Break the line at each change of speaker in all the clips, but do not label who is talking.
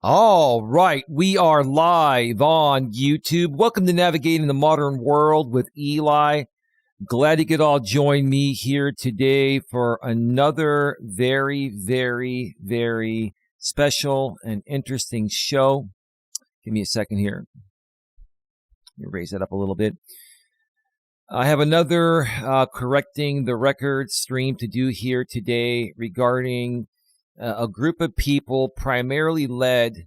All right, we are live on YouTube. Welcome to Navigating the Modern World with Eli. Glad you could all join me here today for another very special and interesting show. Give me a second here. Let me raise that up a little bit. I have another correcting the record stream to do here today regarding a group of people primarily led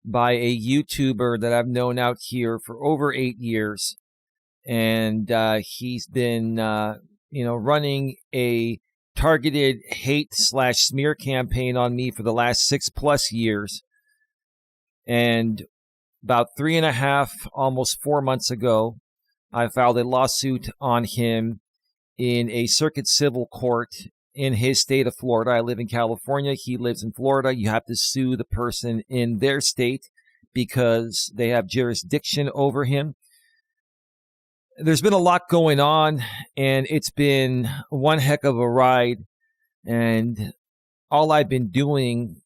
by a YouTuber that I've known out here for over 8 years. And he's been, running a targeted hate/smear campaign on me for the last 6+ years. And about 3.5, almost 4 months ago, I filed a lawsuit on him in a circuit civil court in his state of Florida. I live in California. He lives in Florida. You have to sue the person in their state because they have jurisdiction over him. There's been a lot going on, and it's been one heck of a ride. And all I've been doing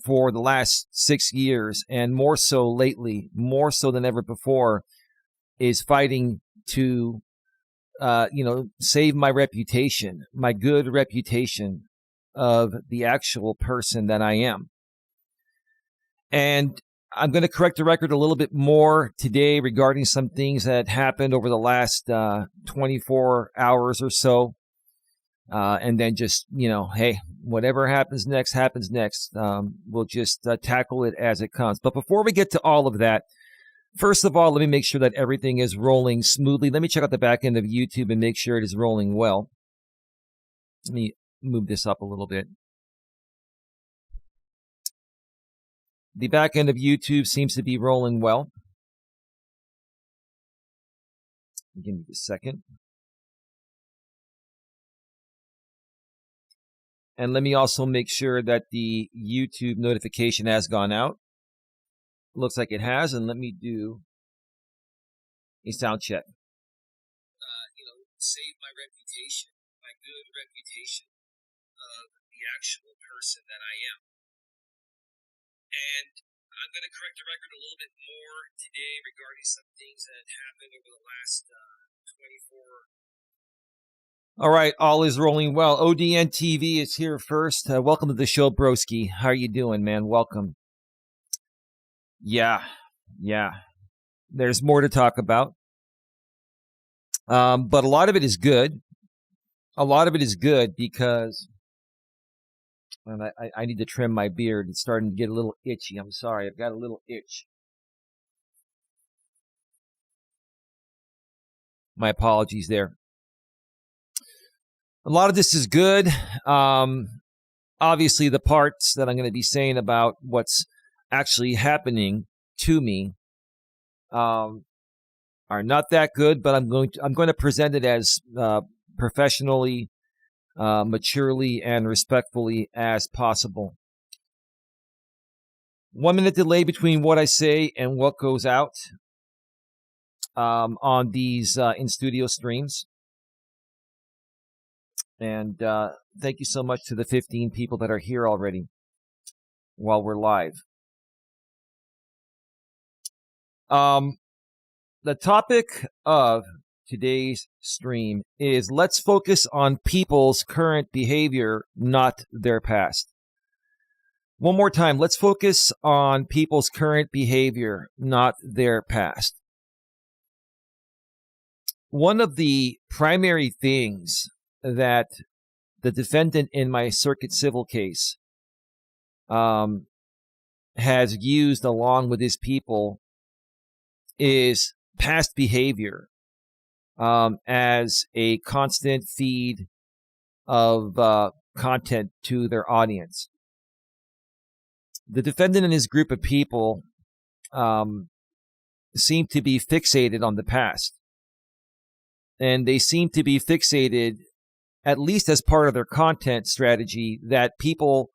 for the last 6 years, and more so lately, more so than ever before, is fighting to save my reputation, my good reputation of the actual person that I am. And I'm going to correct the record a little bit more today regarding some things that happened over the last 24 hours or so. And then just, hey, whatever happens next, happens next. We'll just tackle it as it comes. But before we get to all of that, first of all, let me make sure that everything is rolling smoothly. Let me check out the back end of YouTube and make sure it is rolling well. Let me move this up a little bit. The back end of YouTube seems to be rolling well. Give me just a second. And let me also make sure that the YouTube notification has gone out. Looks like it has, and let me do a sound check. Save my reputation, my good reputation of the actual person that I am. And I'm going to correct the record a little bit more today regarding some things that happened over the last 24. All right, all is rolling well. ODN TV is here first. Welcome to the show, broski. How are you doing, man? Welcome. Yeah. There's more to talk about. But a lot of it is good. A lot of it is good because and I need to trim my beard. It's starting to get a little itchy. I'm sorry. I've got a little itch. My apologies there. A lot of this is good. Obviously, the parts that I'm going to be saying about what's actually happening to me are not that good, but I'm going to present it as professionally, maturely, and respectfully as possible. 1 minute delay between what I say and what goes out on these in-studio streams. And thank you so much to the 15 people that are here already while we're live. The topic of today's stream is let's focus on people's current behavior, not their past. One more time, let's focus on people's current behavior, not their past. One of the primary things that the defendant in my circuit civil case has used along with his people is past behavior as a constant feed of content to their audience. The defendant and his group of people seem to be fixated on the past. And they seem to be fixated, at least as part of their content strategy, that people,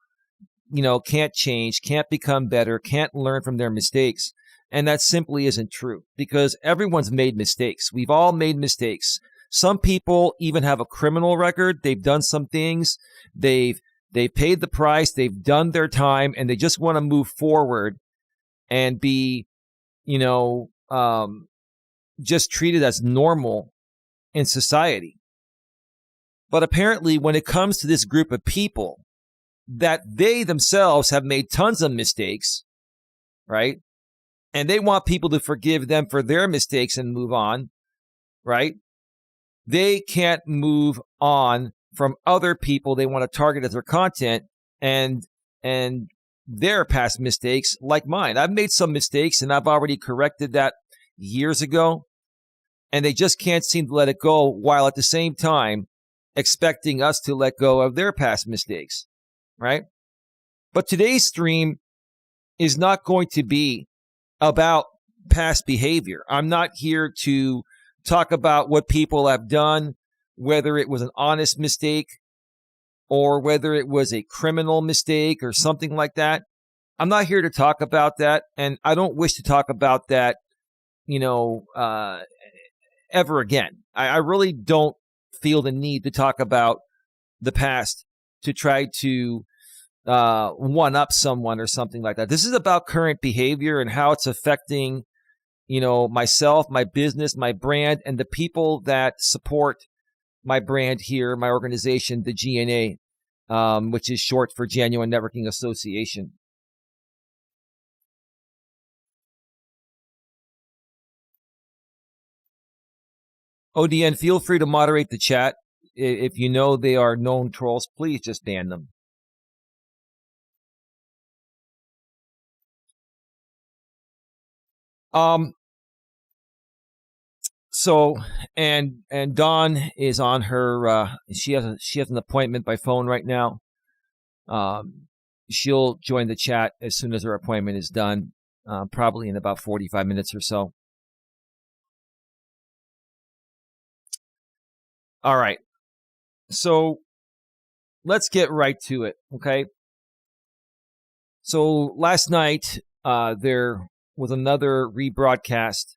can't change, can't become better, can't learn from their mistakes. And that simply isn't true, because everyone's made mistakes. We've all made mistakes. Some people even have a criminal record. They've done some things. They've They paid the price, they've done their time, and they just want to move forward and be, just treated as normal in society. But apparently, when it comes to this group of people, that they themselves have made tons of mistakes, right? And they want people to forgive them for their mistakes and move on, right? They can't move on from other people they want to target as their content and their past mistakes like mine. I've made some mistakes and I've already corrected that years ago, and they just can't seem to let it go, while at the same time expecting us to let go of their past mistakes, right? But today's stream is not going to be about past behavior. I'm not here to talk about what people have done, whether it was an honest mistake or whether it was a criminal mistake or something like that. I'm not here to talk about that, and I don't wish to talk about that, ever again. I really don't feel the need to talk about the past to try to one-up someone or something like that. This is about current behavior and how it's affecting, myself, my business, my brand, and the people that support my brand here, my organization, the GNA, which is short for Genuine Networking Association. ODN, feel free to moderate the chat. If you know they are known trolls, please just ban them. So, and Dawn is on her. She has an appointment by phone right now. She'll join the chat as soon as her appointment is done, probably in about 45 minutes or so. All right. So let's get right to it, okay? So last night, there was another rebroadcast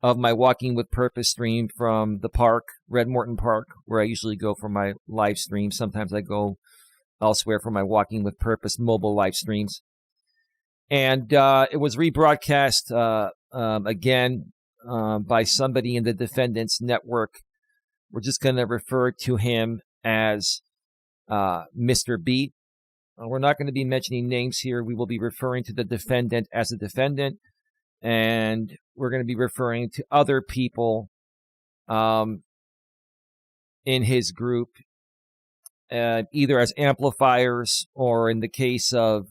of my Walking with Purpose stream from the park, Red Morton Park, where I usually go for my live stream. Sometimes I go elsewhere for my Walking with Purpose mobile live streams. And it was rebroadcast again by somebody in the defendant's network. We're just going to refer to him as Mr. B. We're not going to be mentioning names here. We will be referring to the defendant as a defendant, and we're going to be referring to other people in his group, either as amplifiers or, in the case of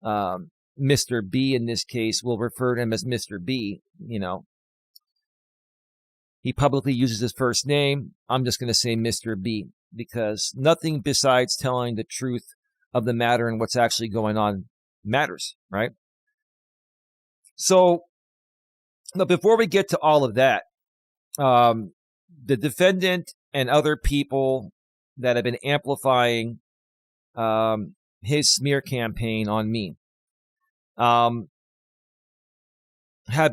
Mr. B, in this case, we'll refer to him as Mr. B. He publicly uses his first name. I'm just going to say Mr. B, because nothing besides telling the truth of the matter and what's actually going on matters, right? So, now before we get to all of that, the defendant and other people that have been amplifying his smear campaign on me have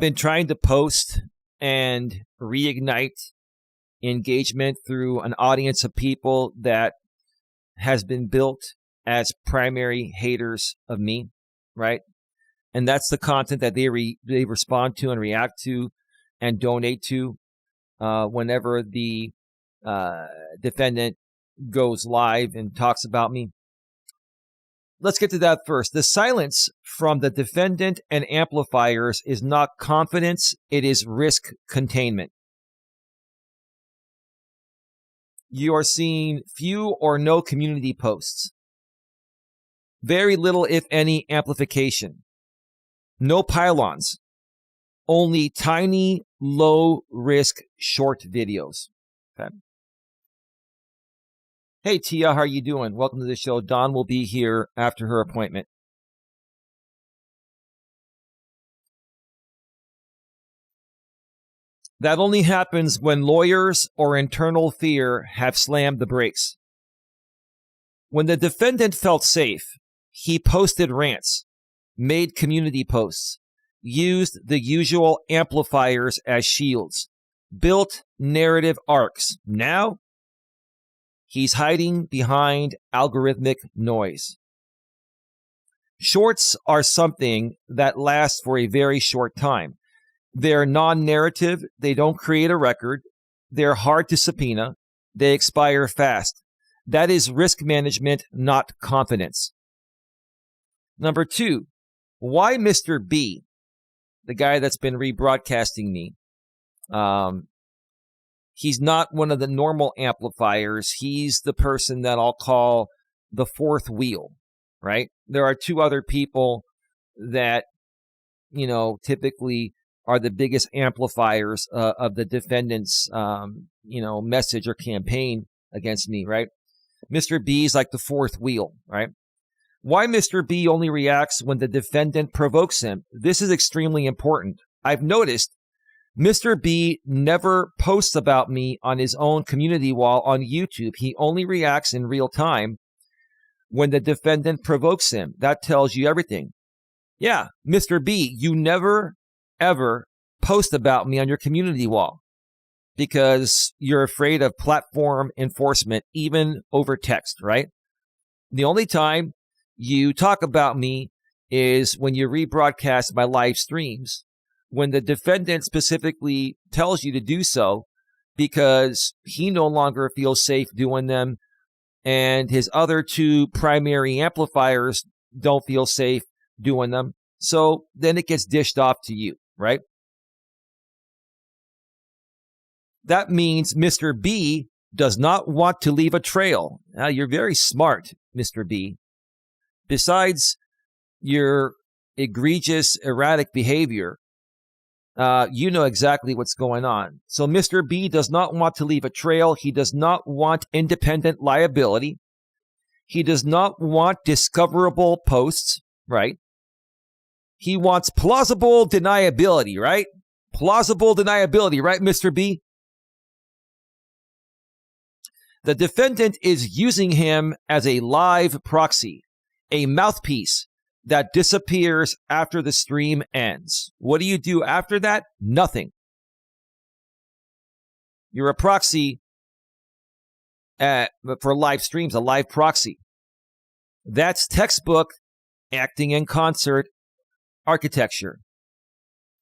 been trying to post and reignite engagement through an audience of people that has been built as primary haters of me, right? And that's the content that they respond to and react to and donate to whenever the defendant goes live and talks about me. Let's get to that first. The silence from the defendant and amplifiers is not confidence, it is risk containment. You are seeing few or no community posts. Very little, if any, amplification. No pylons. Only tiny, low-risk short videos. Okay. Hey, Tia, how are you doing? Welcome to the show. Dawn will be here after her appointment. That only happens when lawyers or internal fear have slammed the brakes. When the defendant felt safe, he posted rants, made community posts, used the usual amplifiers as shields, built narrative arcs. Now, He's hiding behind algorithmic noise. Shorts are something that lasts for a very short time. They're non-narrative. They don't create a record. They're hard to subpoena. They expire fast. That is risk management, not confidence. Number 2, why Mr. B, the guy that's been rebroadcasting me? He's not one of the normal amplifiers. He's the person that I'll call the fourth wheel, right? There are 2 other people that, typically are the biggest amplifiers of the defendant's, message or campaign against me, right? Mr. B is like the fourth wheel, right? Why Mr. B only reacts when the defendant provokes him. This is extremely important. I've noticed Mr. B never posts about me on his own community wall on YouTube. He only reacts in real time when the defendant provokes him. That tells you everything. Yeah, Mr. B, you never, ever post about me on your community wall because you're afraid of platform enforcement, even over text, right? The only time you talk about me is when you rebroadcast my live streams, when the defendant specifically tells you to do so because he no longer feels safe doing them and his other 2 primary amplifiers don't feel safe doing them. So then it gets dished off to you, right? That means Mr. B does not want to leave a trail. Now, you're very smart, Mr. B. Besides your egregious, erratic behavior, you know exactly what's going on. So Mr. B does not want to leave a trail. He does not want independent liability. He does not want discoverable posts, right? He wants plausible deniability, right? Plausible deniability, right, Mr. B? The defendant is using him as a live proxy, a mouthpiece that disappears after the stream ends. What do you do after that? Nothing. You're a proxy for live streams, a live proxy. That's textbook acting in concert architecture.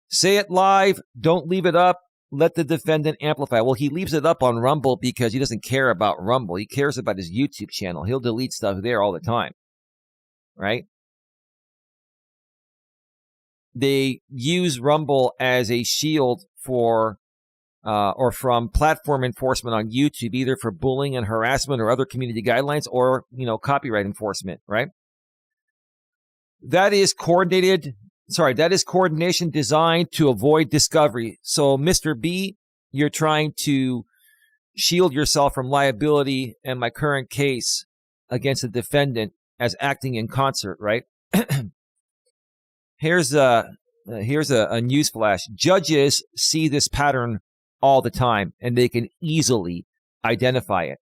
Say it live, don't leave it up, let the defendant amplify. Well, he leaves it up on Rumble because he doesn't care about Rumble. He cares about his YouTube channel. He'll delete stuff there all the time, right? They use Rumble as a shield for or from platform enforcement on YouTube, either for bullying and harassment or other community guidelines or, copyright enforcement, right? That is coordination designed to avoid discovery. So, Mr. B, you're trying to shield yourself from liability and my current case against the defendant as acting in concert, right? Here's a news flash. Judges see this pattern all the time, and they can easily identify it.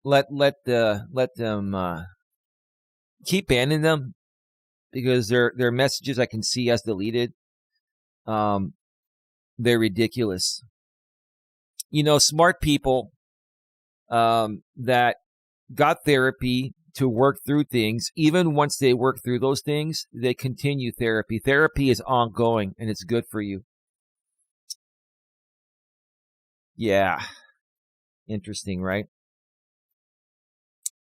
Let them keep banning them because their messages I can see as deleted. They're ridiculous. Smart people that got therapy to work through things, even once they work through those things, they continue therapy. Therapy is ongoing, and it's good for you. Yeah. Interesting, right?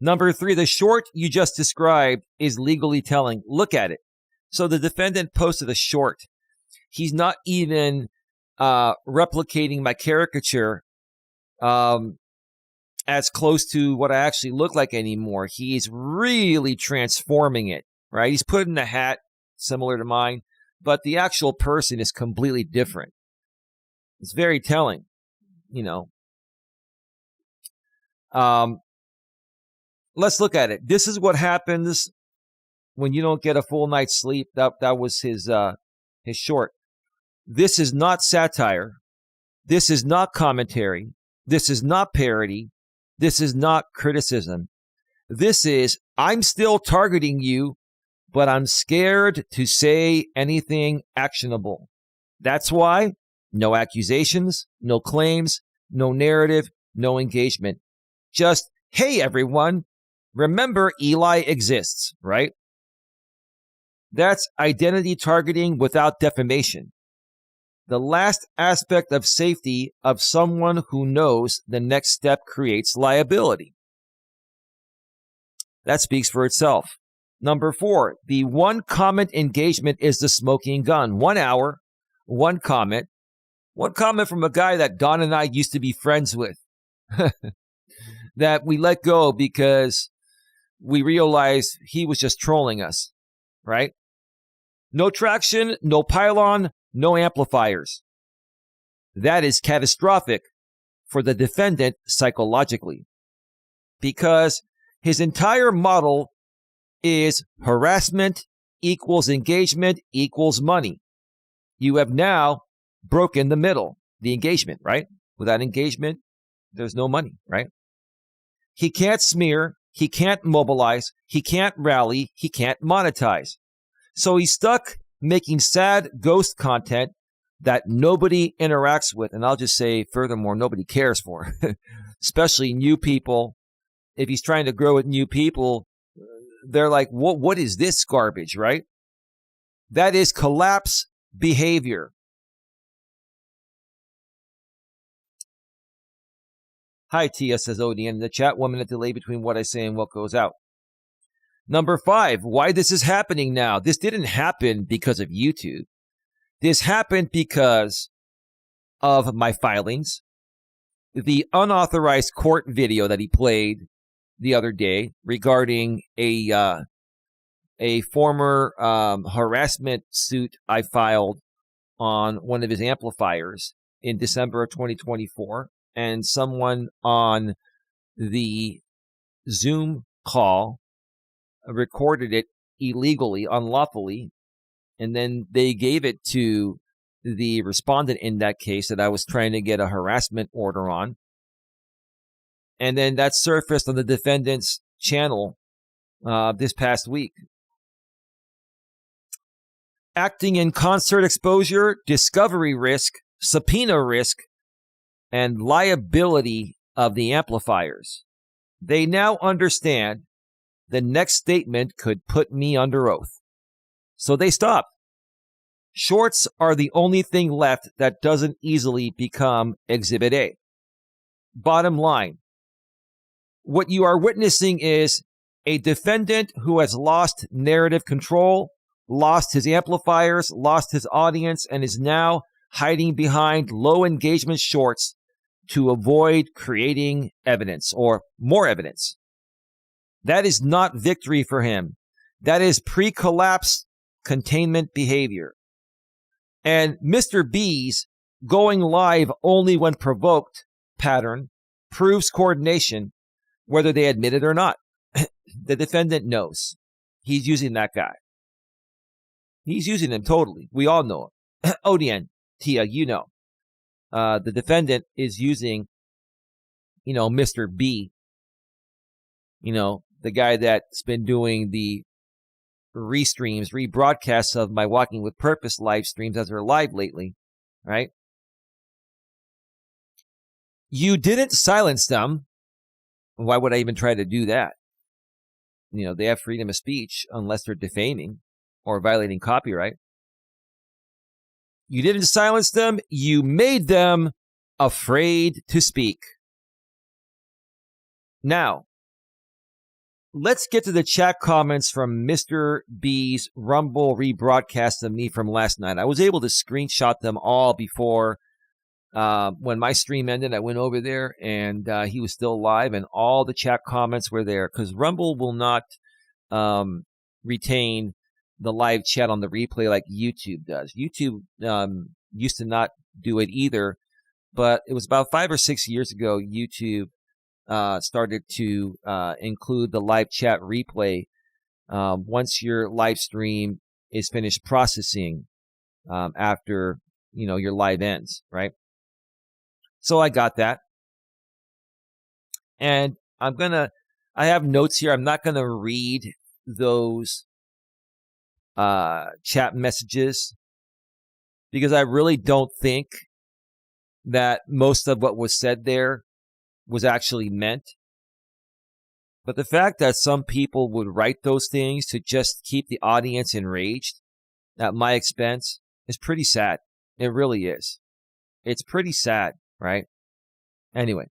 Number 3, the short you just described is legally telling. Look at it. So the defendant posted a short. He's not even replicating my caricature as close to what I actually look like anymore. He's really transforming it, right? He's putting a hat similar to mine, but the actual person is completely different. It's very telling, Let's look at it. This is what happens when you don't get a full night's sleep. That was his short. This is not satire. This is not commentary. This is not parody. This is not criticism. This is, I'm still targeting you, but I'm scared to say anything actionable. That's why no accusations, no claims, no narrative, no engagement. Just, hey, everyone, remember Eli exists, right? That's identity targeting without defamation. The last aspect of safety of someone who knows the next step creates liability. That speaks for itself. Number 4, the one comment engagement is the smoking gun. 1 hour, one comment from a guy that Don and I used to be friends with that we let go because we realized he was just trolling us, right? No traction, no pylon, no amplifiers. That is catastrophic for the defendant psychologically because his entire model is harassment equals engagement equals money. You have now broken the middle, the engagement, right? Without engagement, there's no money, right? He can't smear, he can't mobilize, he can't rally, he can't monetize. So he's stuck making sad ghost content that nobody interacts with. And I'll just say, furthermore, nobody cares for, especially new people. If he's trying to grow with new people, they're like, what is this garbage, right? That is collapse behavior. Hi, Tia, says ODN in the chat. 1 minute delay between what I say and what goes out. Number 5, why this is happening now. This didn't happen because of YouTube. This happened because of my filings. The unauthorized court video that he played the other day regarding a former harassment suit I filed on one of his amplifiers in December of 2024. And someone on the Zoom call recorded it illegally, unlawfully, and then they gave it to the respondent in that case that I was trying to get a harassment order on. And then that surfaced on the defendant's channel this past week. Acting in concert exposure, discovery risk, subpoena risk, and liability of the amplifiers. They now understand the next statement could put me under oath. So they stop. Shorts are the only thing left that doesn't easily become Exhibit A. Bottom line, what you are witnessing is a defendant who has lost narrative control, lost his amplifiers, lost his audience, and is now hiding behind low engagement shorts to avoid creating evidence or more evidence. That is not victory for him. That is pre-collapse containment behavior. And Mr. B's going live only when provoked pattern proves coordination, whether they admit it or not. The defendant knows. He's using that guy. He's using him totally. We all know it. ODN, Tia, you know. The defendant is using, Mr. B, the guy that's been doing the rebroadcasts of my Walking with Purpose live streams as they're live lately, right? You didn't silence them. Why would I even try to do that? They have freedom of speech unless they're defaming or violating copyright. You didn't silence them. You made them afraid to speak. Now, let's get to the chat comments from Mr. B's Rumble rebroadcast of me from last night. I was able to screenshot them all before when my stream ended. I went over there and he was still live and all the chat comments were there because Rumble will not retain the live chat on the replay like YouTube does. YouTube used to not do it either, but it was about 5 or 6 years ago YouTube started to include the live chat replay once your live stream is finished processing after your live ends, right? So I got that. And I have notes here. I'm not going to read those chat messages because I really don't think that most of what was said there was actually meant. But the fact that some people would write those things to just keep the audience enraged at my expense is pretty sad. It really is. It's pretty sad, right? Anyway.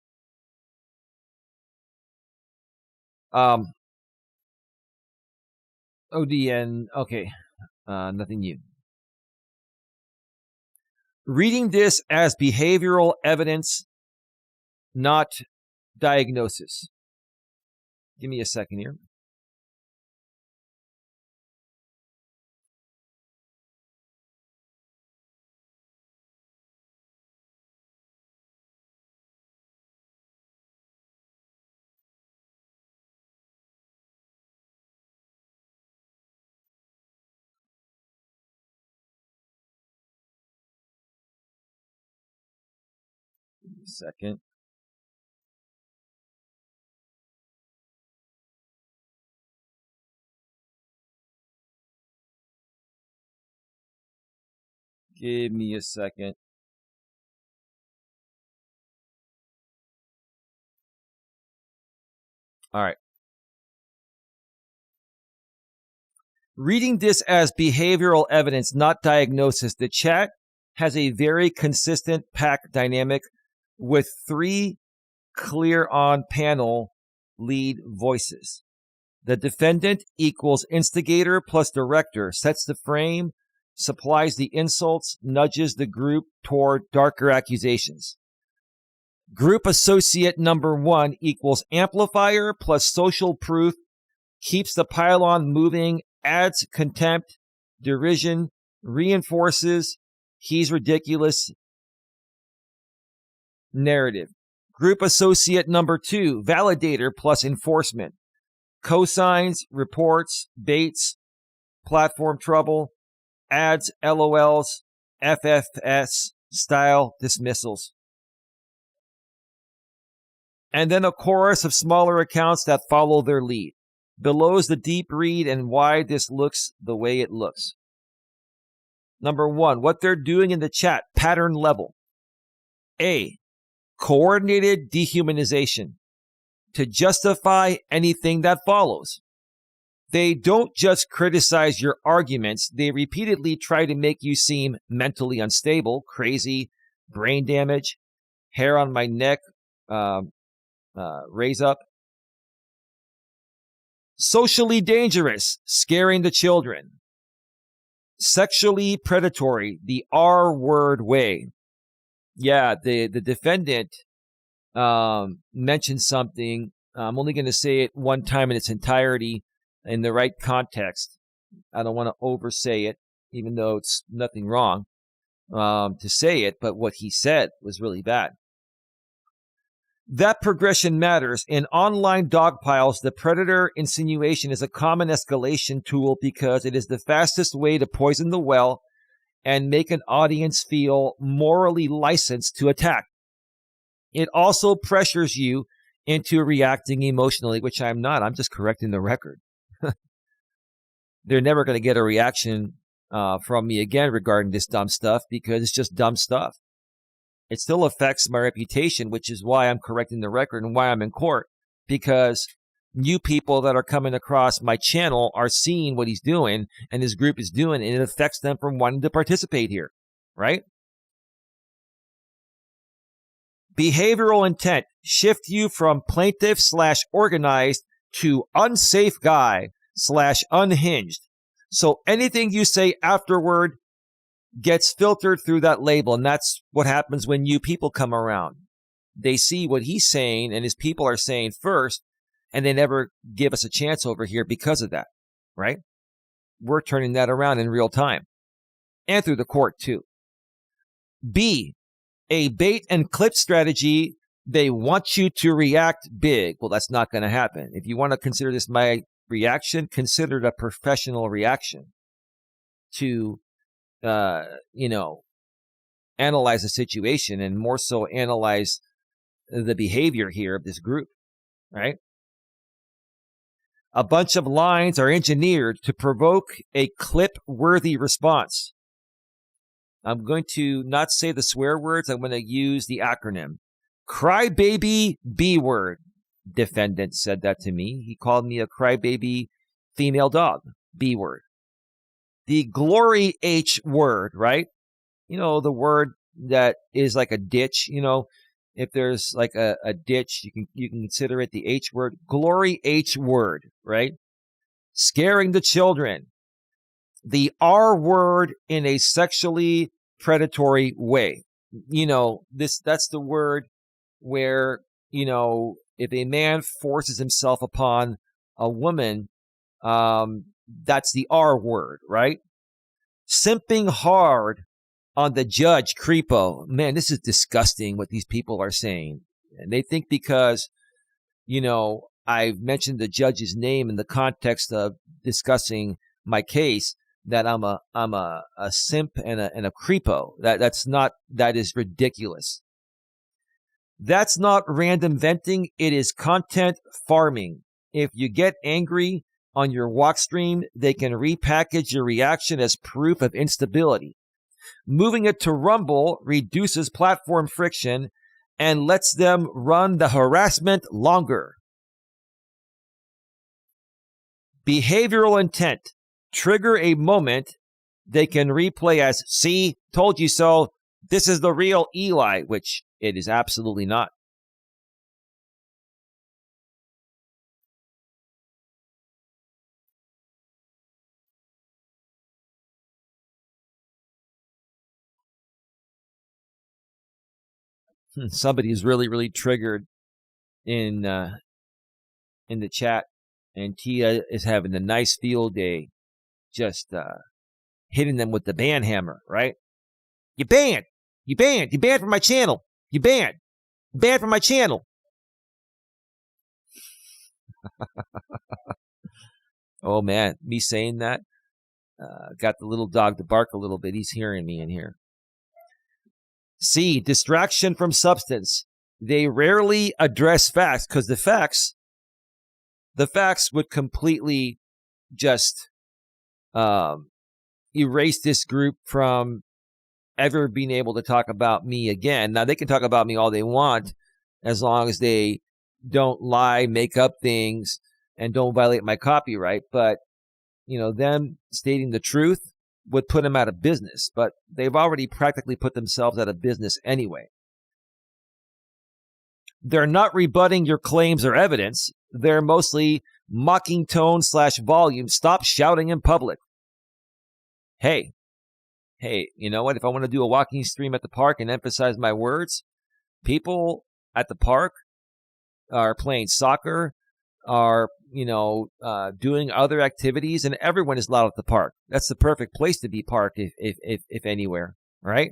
ODN, okay. Nothing new. Reading this as behavioral evidence, not diagnosis. Give me a second here. Give me a second. Give me a second. All right. Reading this as behavioral evidence, not diagnosis, the chat has a very consistent pack dynamic with 3 clear on panel lead voices. The defendant equals instigator plus director, sets the frame, supplies the insults, nudges the group toward darker accusations. Group associate number 1 equals amplifier plus social proof, keeps the pylon moving, adds contempt, derision, reinforces, he's ridiculous, narrative. Group associate number 2, validator plus enforcement, cosigns, reports, baits, platform trouble, adds LOLs, FFS, style dismissals. And then a chorus of smaller accounts that follow their lead. Below is the deep read and why this looks the way it looks. Number 1, what they're doing in the chat, pattern level. A, coordinated dehumanization to justify anything that follows. They don't just criticize your arguments, they repeatedly try to make you seem mentally unstable, crazy, brain damage, hair on my neck, raise up. Socially dangerous, scaring the children. Sexually predatory, the R word way. Yeah, the defendant mentioned something. I'm only going to say it one time in its entirety in the right context. I don't want to oversay it, even though it's nothing wrong to say it, but what he said was really bad. That progression matters. In online dogpiles, the predator insinuation is a common escalation tool because it is the fastest way to poison the well and make an audience feel morally licensed to attack. It also pressures you into reacting emotionally, which I'm not. I'm just correcting the record. They're never going to get a reaction from me again regarding this dumb stuff because it's just dumb stuff. It still affects my reputation, which is why I'm correcting the record and why I'm in court, because new people that are coming across my channel are seeing what he's doing and his group is doing, and it affects them from wanting to participate here, right? Behavioral intent, shift you from plaintiff/organized to unsafe guy/unhinged. So anything you say afterward gets filtered through that label, and that's what happens when new people come around. They see what he's saying and his people are saying first, and they never give us a chance over here because of that, right? We're turning that around in real time and through the court too. B, a bait and clip strategy. They want you to react big. Well, that's not going to happen. If you want to consider this my reaction, consider it a professional reaction to analyze the situation and more so analyze the behavior here of this group, right? A bunch of lines are engineered to provoke a clip-worthy response. I'm going to not say the swear words. I'm going to use the acronym. Crybaby B word. Defendant said that to me. He called me a crybaby female dog. B word. The glory H word, right? You know, the word that is like a ditch. You know, if there's like a ditch, you can consider it the H word. Glory H word, right? Scaring the children. The R word in a sexually predatory way. You know, that's the word where, you know, if a man forces himself upon a woman, that's the R word, right? Simping hard on the judge, creepo. Man, this is disgusting what these people are saying. And they think because, you know, I've mentioned the judge's name in the context of discussing my case, that I'm a simp and a creepo. That is ridiculous. That's not random venting. It is content farming. If you get angry on your walk stream, they can repackage your reaction as proof of instability. Moving it to Rumble reduces platform friction and lets them run the harassment longer. Behavioral intent. Trigger a moment they can replay as, see, told you so, this is the real Eli, which it is absolutely not. Somebody's really, really triggered in the chat, and Tia is having a nice field day, just hitting them with the ban hammer, right? You banned from my channel. You banned from my channel. Oh man, me saying that got the little dog to bark a little bit. He's hearing me in here. C, distraction from substance. They rarely address facts because the facts would completely just erase this group from ever being able to talk about me again. Now, they can talk about me all they want as long as they don't lie, make up things, and don't violate my copyright. But, you know, them stating the truth would put them out of business. But they've already practically put themselves out of business anyway. They're not rebutting your claims or evidence. They're mostly mocking tone / volume. Stop shouting in public. Hey, you know what? If I want to do a walking stream at the park and emphasize my words, people at the park are playing soccer, are, you know, doing other activities, and everyone is loud at the park. That's the perfect place to be parked, if anywhere, right?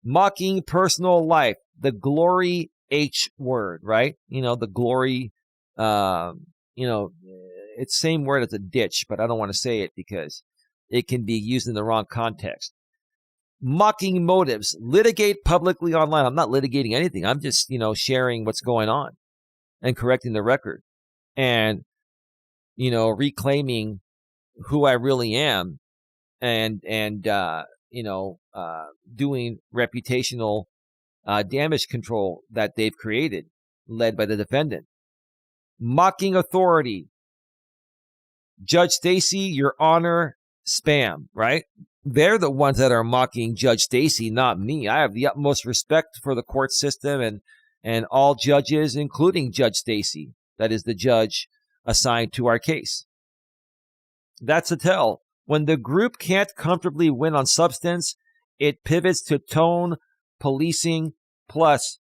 Mocking personal life, the glory H word, right? You know, the glory, you know, it's the same word as a ditch, but I don't want to say it because it can be used in the wrong context. Mocking motives, litigate publicly online. I'm not litigating anything. I'm just, you know, sharing what's going on and correcting the record and, you know, reclaiming who I really am and you know, doing reputational damage control that they've created, led by the defendant. Mocking authority. Judge Stacy, Your Honor, spam, right? They're the ones that are mocking Judge Stacy, not me. I have the utmost respect for the court system and all judges, including Judge Stacy. That is the judge assigned to our case. That's a tell. When the group can't comfortably win on substance, it pivots to tone, policing, plus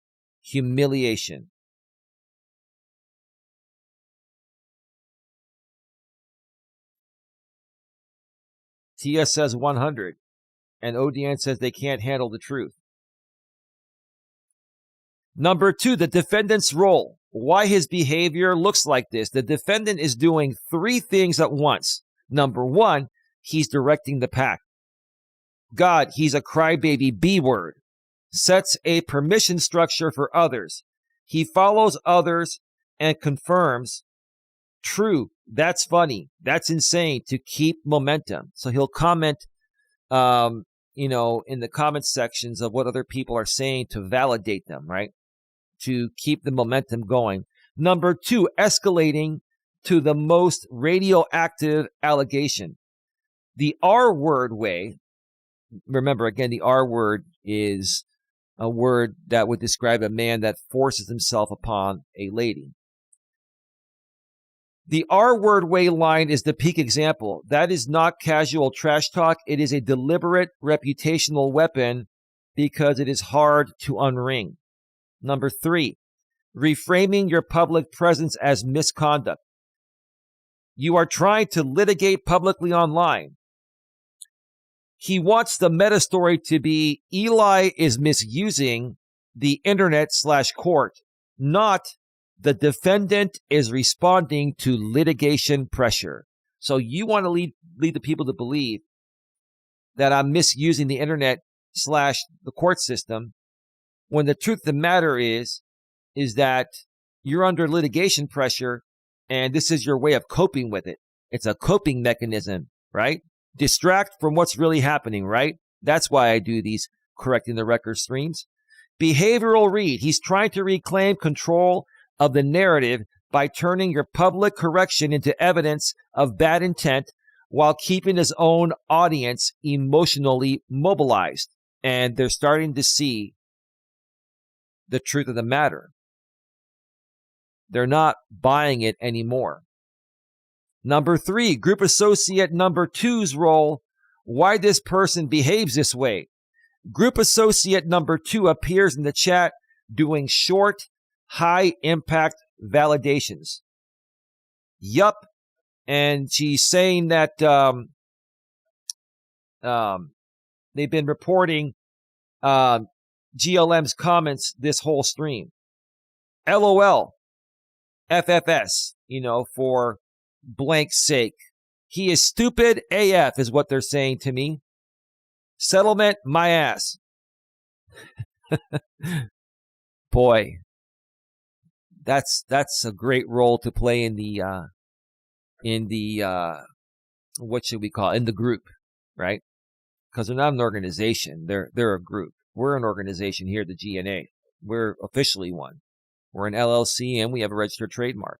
humiliation. TS says 100, and ODN says they can't handle the truth. Number 2, the defendant's role. Why his behavior looks like this. The defendant is doing 3 things at once. Number 1, he's directing the pack. God, he's a crybaby B-word. Sets a permission structure for others. He follows others and confirms, true, that's funny, that's insane, to keep momentum. So he'll comment, in the comment sections of what other people are saying to validate them, right? To keep the momentum going. Number 2, escalating to the most radioactive allegation. The R word way, remember again, the R word is a word that would describe a man that forces himself upon a lady. The R word way line is the peak example. That is not casual trash talk. It is a deliberate reputational weapon because it is hard to unring. Number 3, reframing your public presence as misconduct. You are trying to litigate publicly online. He wants the meta story to be Eli is misusing the internet/court, not the defendant is responding to litigation pressure. So you want to lead the people to believe that I'm misusing the internet/the court system, when the truth of the matter is that you're under litigation pressure and this is your way of coping with it. It's a coping mechanism, right? Distract from what's really happening, right? That's why I do these correcting the record streams. Behavioral read. He's trying to reclaim control of the narrative by turning your public correction into evidence of bad intent while keeping his own audience emotionally mobilized. And they're starting to see the truth of the matter. They're not buying it anymore. Number 3, group associate number 2's role, why this person behaves this way. Group associate number 2 appears in the chat doing short, high-impact validations. Yup. And she's saying that they've been reporting GLM's comments this whole stream. LOL. FFS, for blank's sake. He is stupid AF is what they're saying to me. Settlement, my ass. Boy, that's a great role to play in the what should we call it? In the group, right? Because they're not an organization. They're a group. We're an organization here at the GNA. We're officially one. We're an LLC and we have a registered trademark.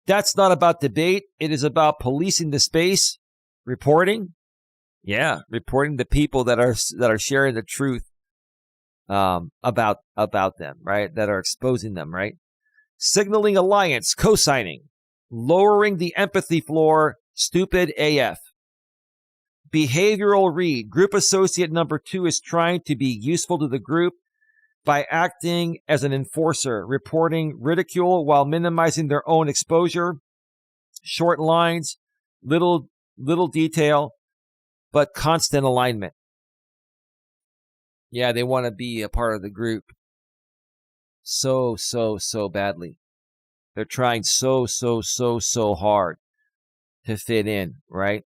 That's not about debate. It is about policing the space, reporting. Yeah, reporting the people that are sharing the truth about them, right? That are exposing them, right? Signaling alliance, co-signing, lowering the empathy floor, stupid AF. Behavioral read, group associate number 2 is trying to be useful to the group by acting as an enforcer, reporting ridicule while minimizing their own exposure, short lines, little detail, but constant alignment. Yeah, they want to be a part of the group so badly. They're trying so hard to fit in, right?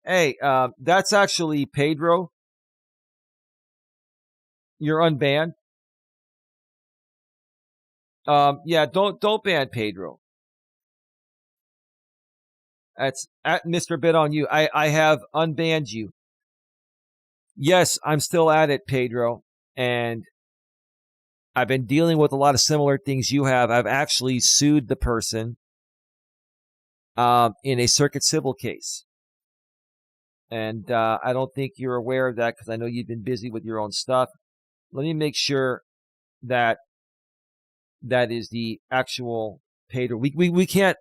Hey, that's actually Pedro. You're unbanned. Yeah, don't ban Pedro. That's at Mr. Bit on you. I have unbanned you. Yes, I'm still at it, Pedro. And I've been dealing with a lot of similar things you have. I've actually sued the person in a circuit civil case. And I don't think you're aware of that because I know you've been busy with your own stuff. Let me make sure that is the actual Pedro. We can't,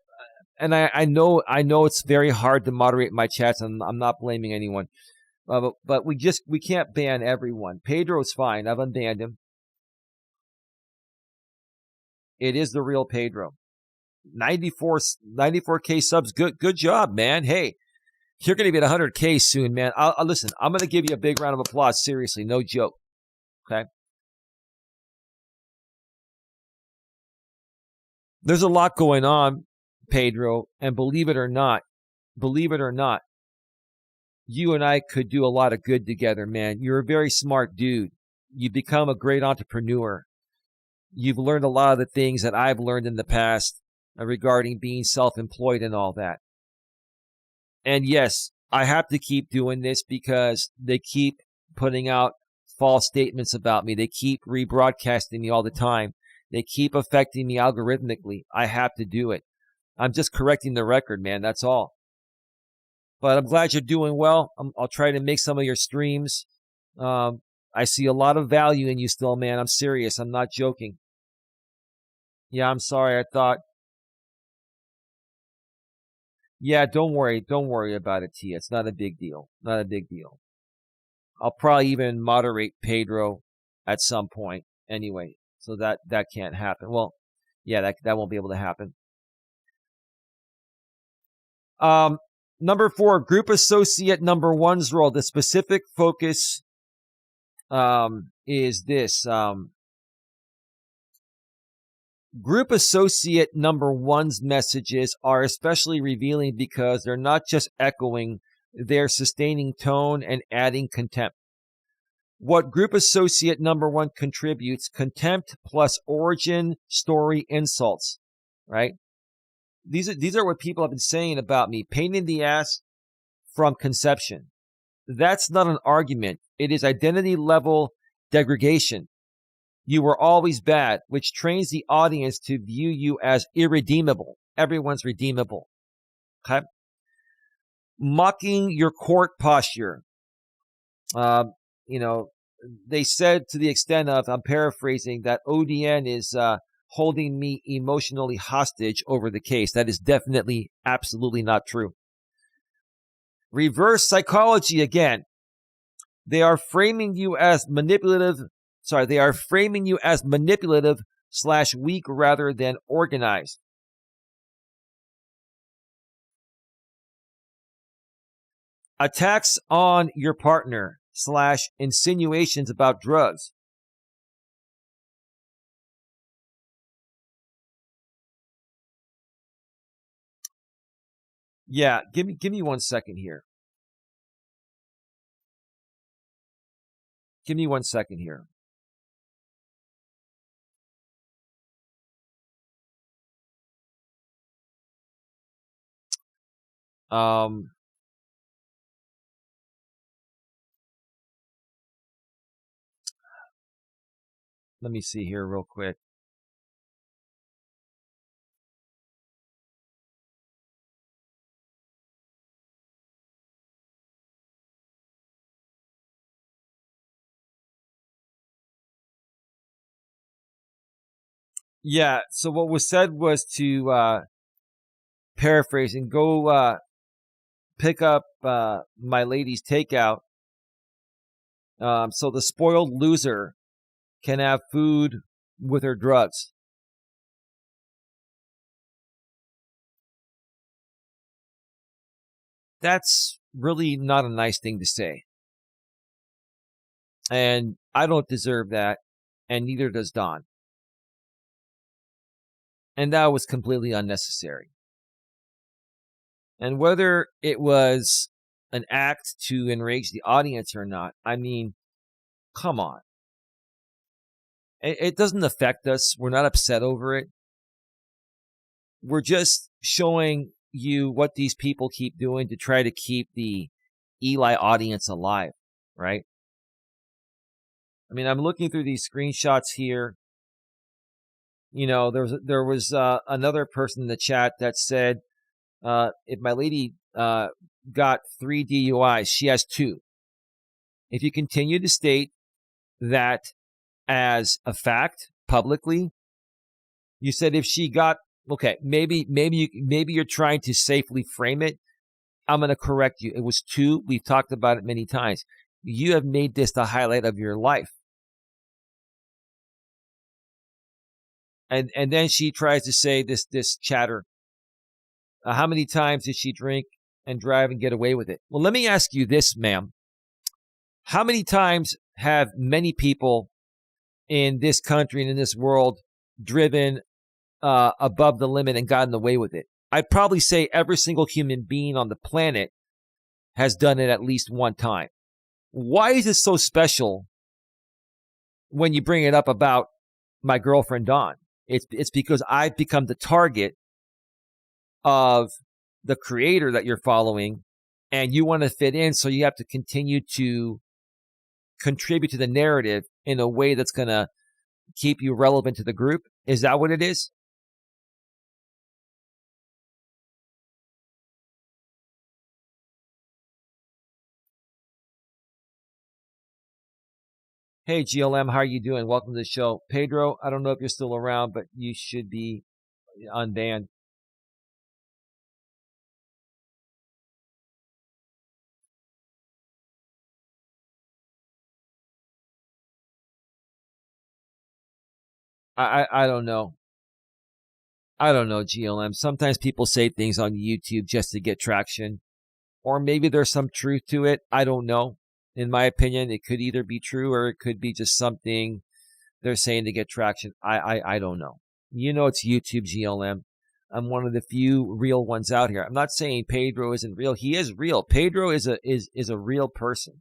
and I know it's very hard to moderate my chats, and I'm not blaming anyone. But we can't ban everyone. Pedro's fine. I've unbanned him. It is the real Pedro. 94K subs. Good job, man. Hey, you're going to be at 100K soon, man. I'll listen. I'm going to give you a big round of applause. Seriously, no joke. Okay. There's a lot going on, Pedro, and believe it or not, you and I could do a lot of good together, man. You're a very smart dude. You've become a great entrepreneur. You've learned a lot of the things that I've learned in the past regarding being self-employed and all that. And yes, I have to keep doing this because they keep putting out false statements about me. They keep rebroadcasting me all the time. They keep affecting me algorithmically. I have to do it. I'm just correcting the record, man. That's all. But I'm glad you're doing well. I'll try to make some of your streams. I see a lot of value in you still, man. I'm serious. I'm not joking. Yeah, I'm sorry. I thought. Yeah, don't worry. Don't worry about it, Tia. It's not a big deal. Not a big deal. I'll probably even moderate Pedro at some point anyway. So that can't happen. Well, yeah, that won't be able to happen. Number 4, group associate number 1's role. The specific focus is this. Group associate number 1's messages are especially revealing because they're not just echoing, they're sustaining tone and adding contempt. What group associate number 1 contributes, contempt plus origin story insults, right? These are what people have been saying about me. Pain in the ass from conception. That's not an argument. It is identity level degradation. You were always bad, which trains the audience to view you as irredeemable. Everyone's redeemable. Okay? Mocking your court posture. They said to the extent of, I'm paraphrasing, that ODN is holding me emotionally hostage over the case. That is definitely, absolutely not true. Reverse psychology again. They are framing you as manipulative / weak rather than organized. Attacks on your partner / insinuations about drugs. Yeah, give me 1 second here. Give me 1 second here. Let me see here real quick. Yeah, so what was said was to, paraphrasing, go pick up my lady's takeout so the spoiled loser can have food with her drugs. That's really not a nice thing to say. And I don't deserve that, and neither does Don. And that was completely unnecessary. And whether it was an act to enrage the audience or not, I mean, come on. It doesn't affect us. We're not upset over it. We're just showing you what these people keep doing to try to keep the Eli audience alive, right? I mean, I'm looking through these screenshots here. You know, there was another person in the chat that said, if my lady got 3 DUIs, she has 2. If you continue to state that as a fact publicly, you said if she got, okay, maybe you're trying to safely frame it. I'm going to correct you. It was 2. We've talked about it many times. You have made this the highlight of your life. And then she tries to say this chatter. How many times did she drink and drive and get away with it? Well, let me ask you this, ma'am. How many times have many people in this country and in this world driven above the limit and gotten away with it. I'd probably say every single human being on the planet has done it at least one time. Why is it so special when you bring it up about my girlfriend, Dawn? It's because I've become the target of the creator that you're following, and you want to fit in, so you have to continue to contribute to the narrative in a way that's going to keep you relevant to the group. Is that what it is? Hey, GLM, how are you doing? Welcome to the show. Pedro, I don't know if you're still around, but you should be unbanned. I don't know. I don't know, GLM. Sometimes people say things on YouTube just to get traction, or maybe there's some truth to it. I don't know. In my opinion, it could either be true or it could be just something they're saying to get traction. I don't know. You know, it's YouTube, GLM. I'm one of the few real ones out here. I'm not saying Pedro isn't real. He is real. Pedro is a real person.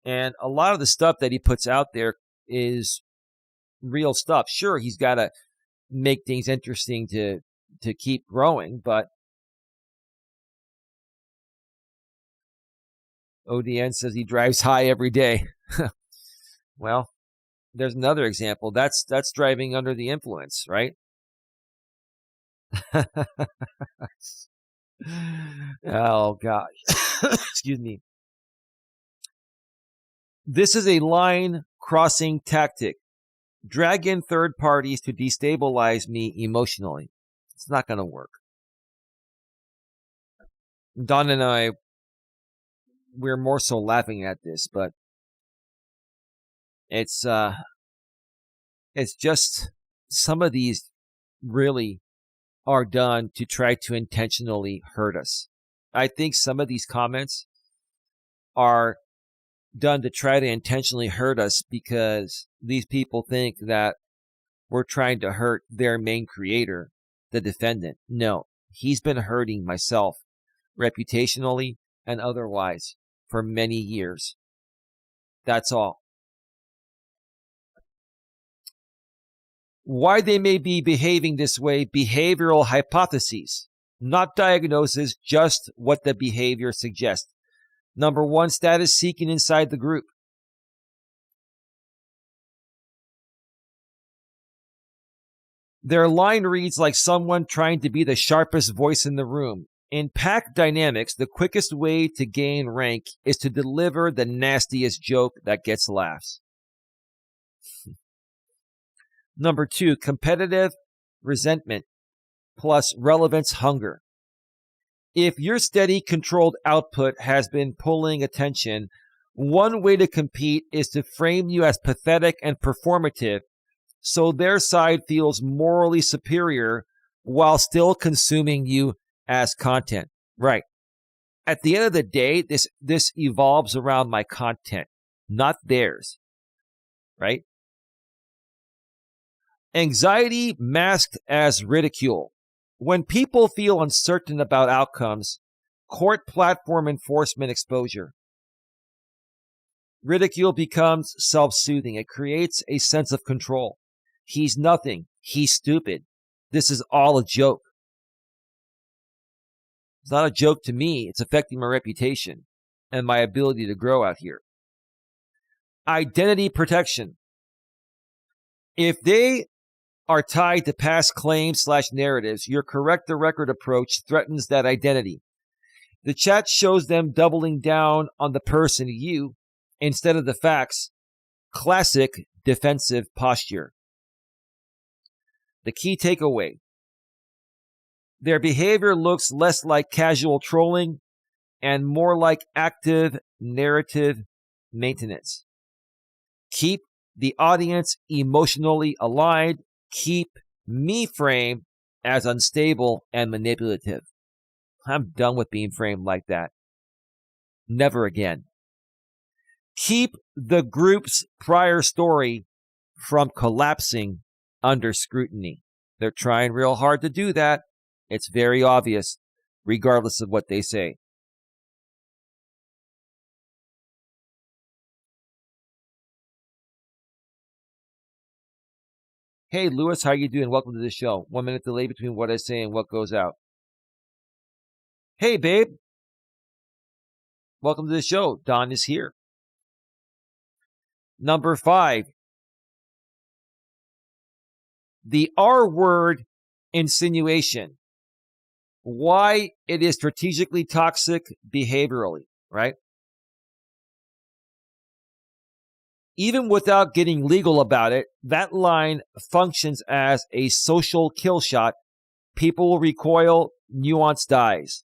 And a lot of the stuff that he puts out there is real stuff. Sure, he's got to make things interesting to keep growing, but ODN says he drives high every day. Well, there's another example. That's driving under the influence, right? Oh gosh. Excuse me. This is a line crossing tactic. Drag in third parties to destabilize me emotionally. It's not going to work. Don and I, we're more so laughing at this, but it's just some of these really are done to try to intentionally hurt us. I think some of these comments are done to try to intentionally hurt us because these people think that we're trying to hurt their main creator, the defendant. No, he's been hurting myself reputationally and otherwise for many years. That's all. Why they may be behaving this way, behavioral hypotheses, not diagnosis, just what the behavior suggests. Number one, status seeking inside the group. Their line reads like someone trying to be the sharpest voice in the room. In pack dynamics, the quickest way to gain rank is to deliver the nastiest joke that gets laughs. Number two, competitive resentment plus relevance hunger. If your steady, controlled output has been pulling attention, one way to compete is to frame you as pathetic and performative so their side feels morally superior while still consuming you as content. Right. At the end of the day, this evolves around my content, not theirs. Right? Anxiety masked as ridicule. When people feel uncertain about outcomes, court platform enforcement exposure. Ridicule becomes self-soothing. It creates a sense of control. He's nothing. He's stupid. This is all a joke. It's not a joke to me. It's affecting my reputation and my ability to grow out here. Identity protection. If they are tied to past claims / narratives, your correct the record approach threatens that identity. The chat shows them doubling down on the person, you, instead of the facts. Classic defensive posture. The key takeaway. Their behavior looks less like casual trolling and more like active narrative maintenance. Keep the audience emotionally aligned. Keep me framed as unstable and manipulative. I'm done with being framed like that. Never again. Keep the group's prior story from collapsing under scrutiny. They're trying real hard to do that. It's very obvious, regardless of what they say. Hey, Lewis, how you doing? Welcome to the show. 1 minute delay between what I say and what goes out. Hey, babe. Welcome to the show. Don is here. Number 5. The R word insinuation. Why it is strategically toxic behaviorally, right? Even without getting legal about it, that line functions as a social kill shot. People will recoil, nuance dies.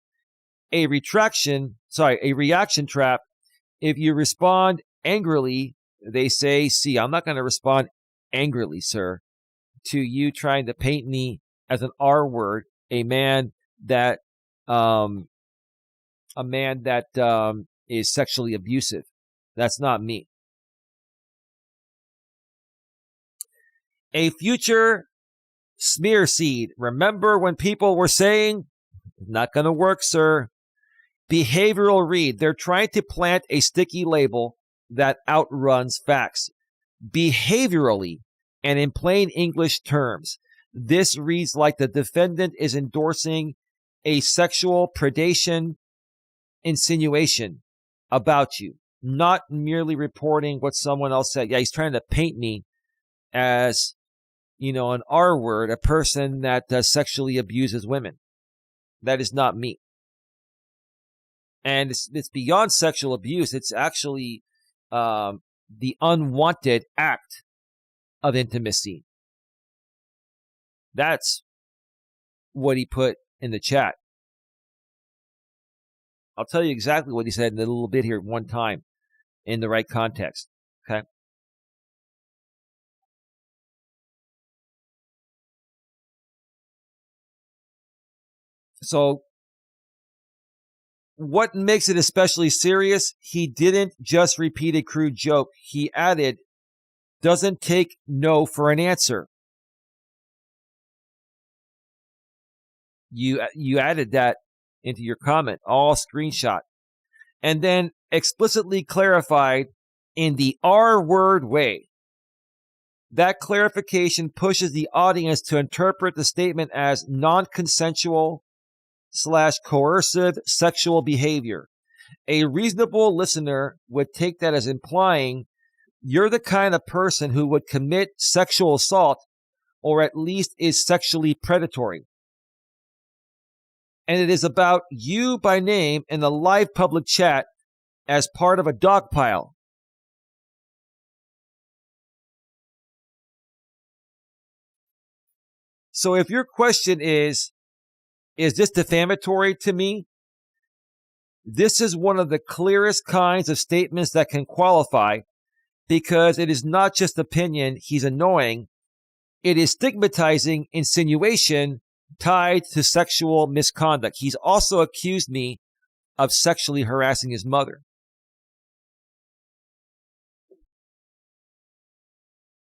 A reaction trap. If you respond angrily, they say, see, I'm not going to respond angrily, sir, to you trying to paint me as an R word, a man that is sexually abusive. That's not me. A future smear seed. Remember when people were saying, not going to work, sir. Behavioral read. They're trying to plant a sticky label that outruns facts. Behaviorally, and in plain English terms, this reads like the defendant is endorsing a sexual predation insinuation about you, not merely reporting what someone else said. Yeah, he's trying to paint me as, an R word, a person that sexually abuses women. That is not me. And it's beyond sexual abuse. It's actually the unwanted act of intimacy. That's what he put in the chat. I'll tell you exactly what he said in a little bit here one time in the right context. Okay. So what makes it especially serious? He didn't just repeat a crude joke. He added, doesn't take no for an answer. You added that into your comment, all screenshot. And then explicitly clarified in the R word way. That clarification pushes the audience to interpret the statement as non-consensual / coercive sexual behavior. A reasonable listener would take that as implying you're the kind of person who would commit sexual assault or at least is sexually predatory. And it is about you by name in the live public chat as part of a dog pile. So if your question is this defamatory to me? This is one of the clearest kinds of statements that can qualify because it is not just opinion, he's annoying. It is stigmatizing insinuation tied to sexual misconduct. He's also accused me of sexually harassing his mother.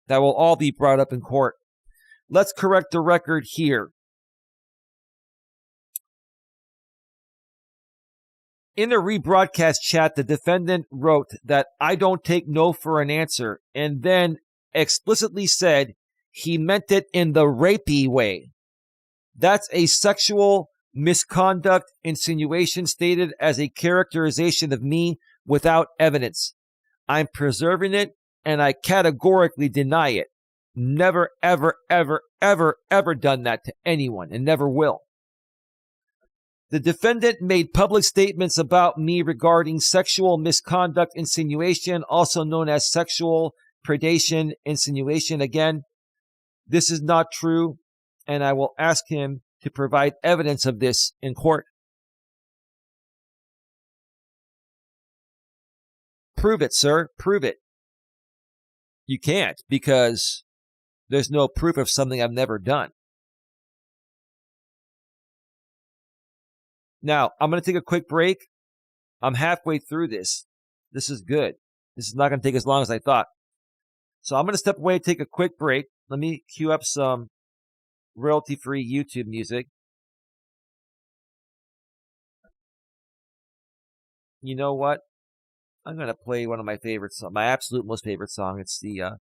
That will all be brought up in court. Let's correct the record here. In the rebroadcast chat, the defendant wrote that I don't take no for an answer and then explicitly said he meant it in the rapey way. That's a sexual misconduct insinuation stated as a characterization of me without evidence. I'm preserving it and I categorically deny it. Never, ever, ever, ever, ever done that to anyone and never will. The defendant made public statements about me regarding sexual misconduct insinuation, also known as sexual predation insinuation. Again, this is not true, and I will ask him to provide evidence of this in court. Prove it, sir. Prove it. You can't because there's no proof of something I've never done. Now, I'm going to take a quick break. I'm halfway through this. This is good. This is not going to take as long as I thought. So I'm going to step away and take a quick break. Let me cue up some royalty-free YouTube music. You know what? I'm going to play one of my favorite songs, my absolute most favorite song. It's the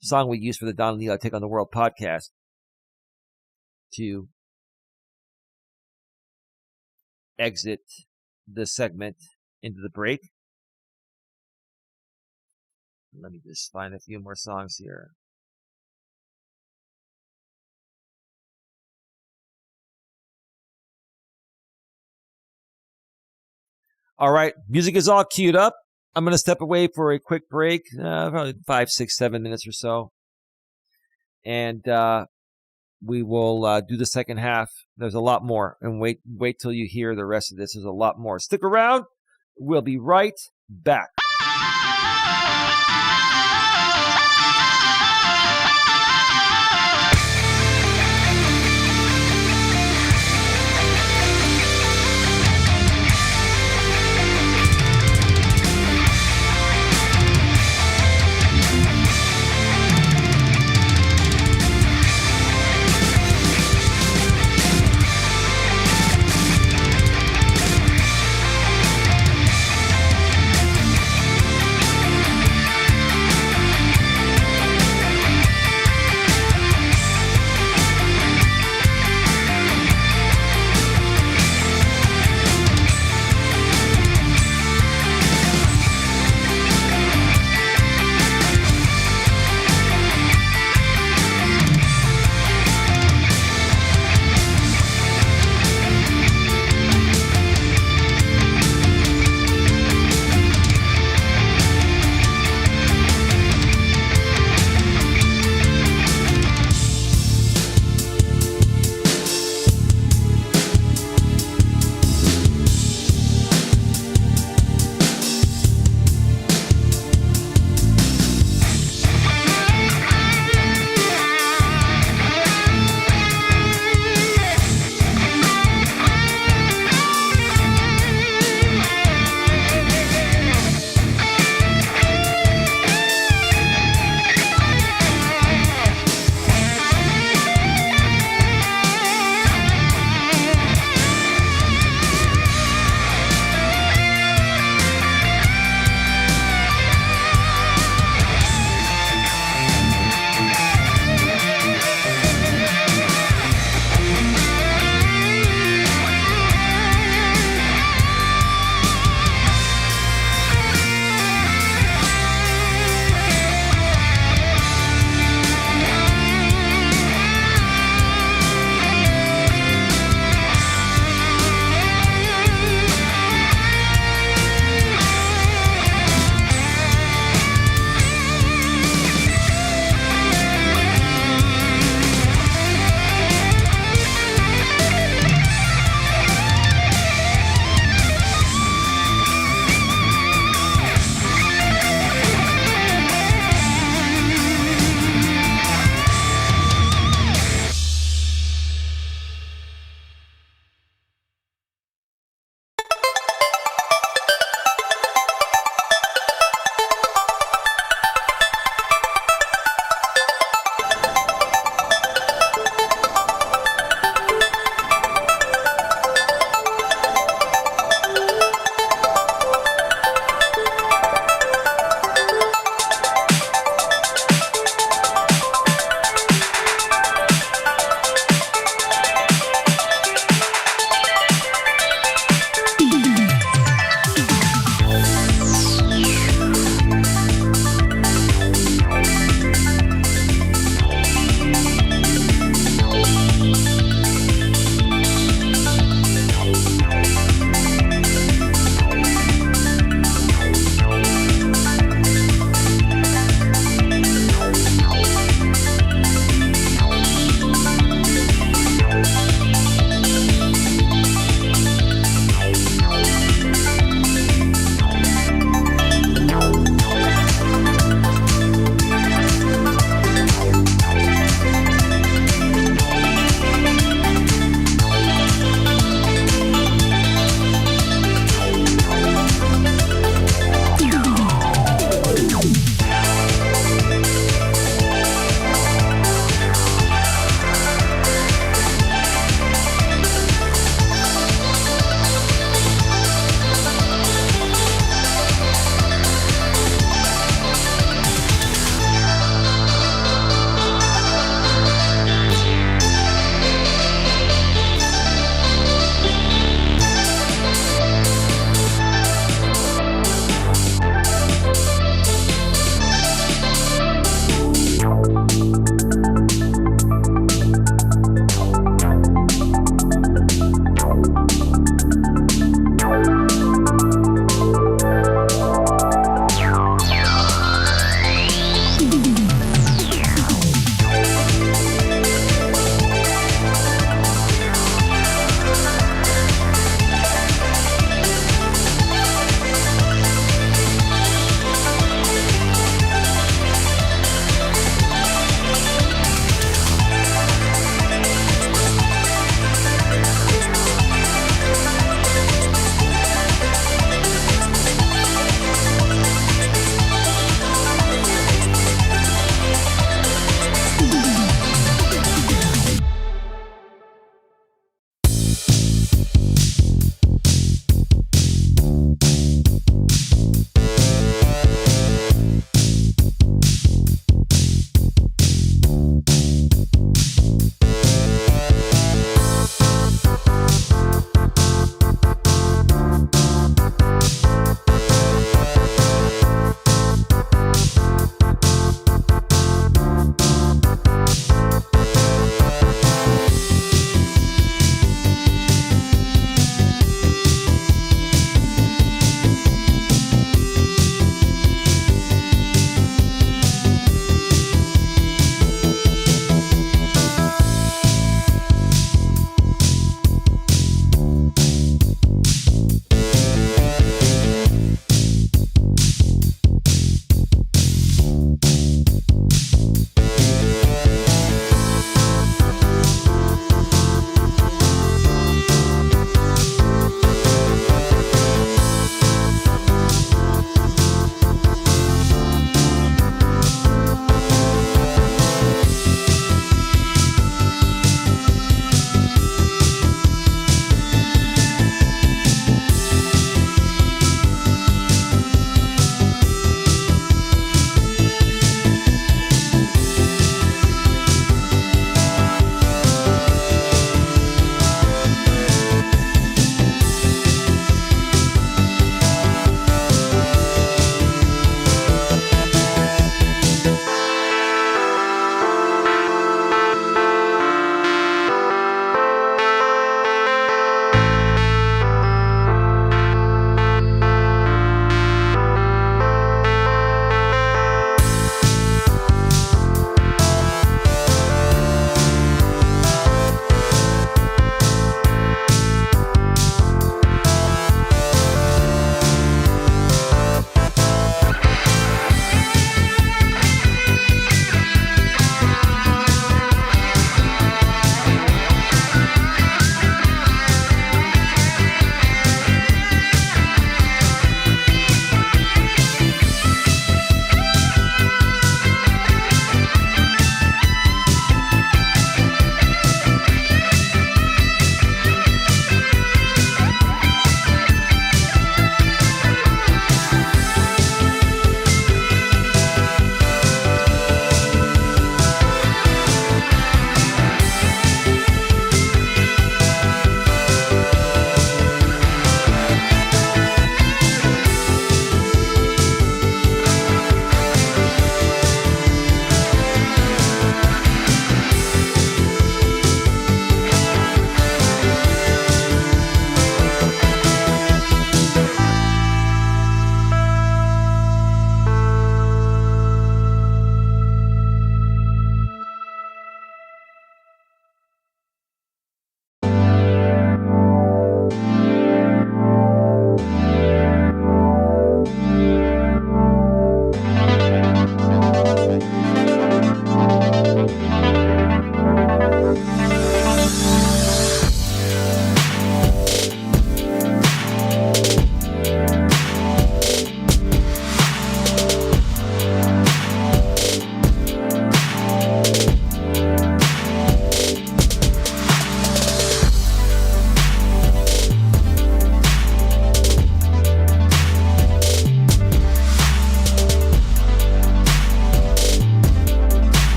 song we use for the Don and Eli Take on the World podcast to exit the segment into the break. Let me just find a few more songs here. All right, music is all queued up. I'm going to step away for a quick break, probably 5, 6, 7 minutes or so. And we will do the second half. There's a lot more. And wait till you hear the rest of this. There's a lot more. Stick around. We'll be right back.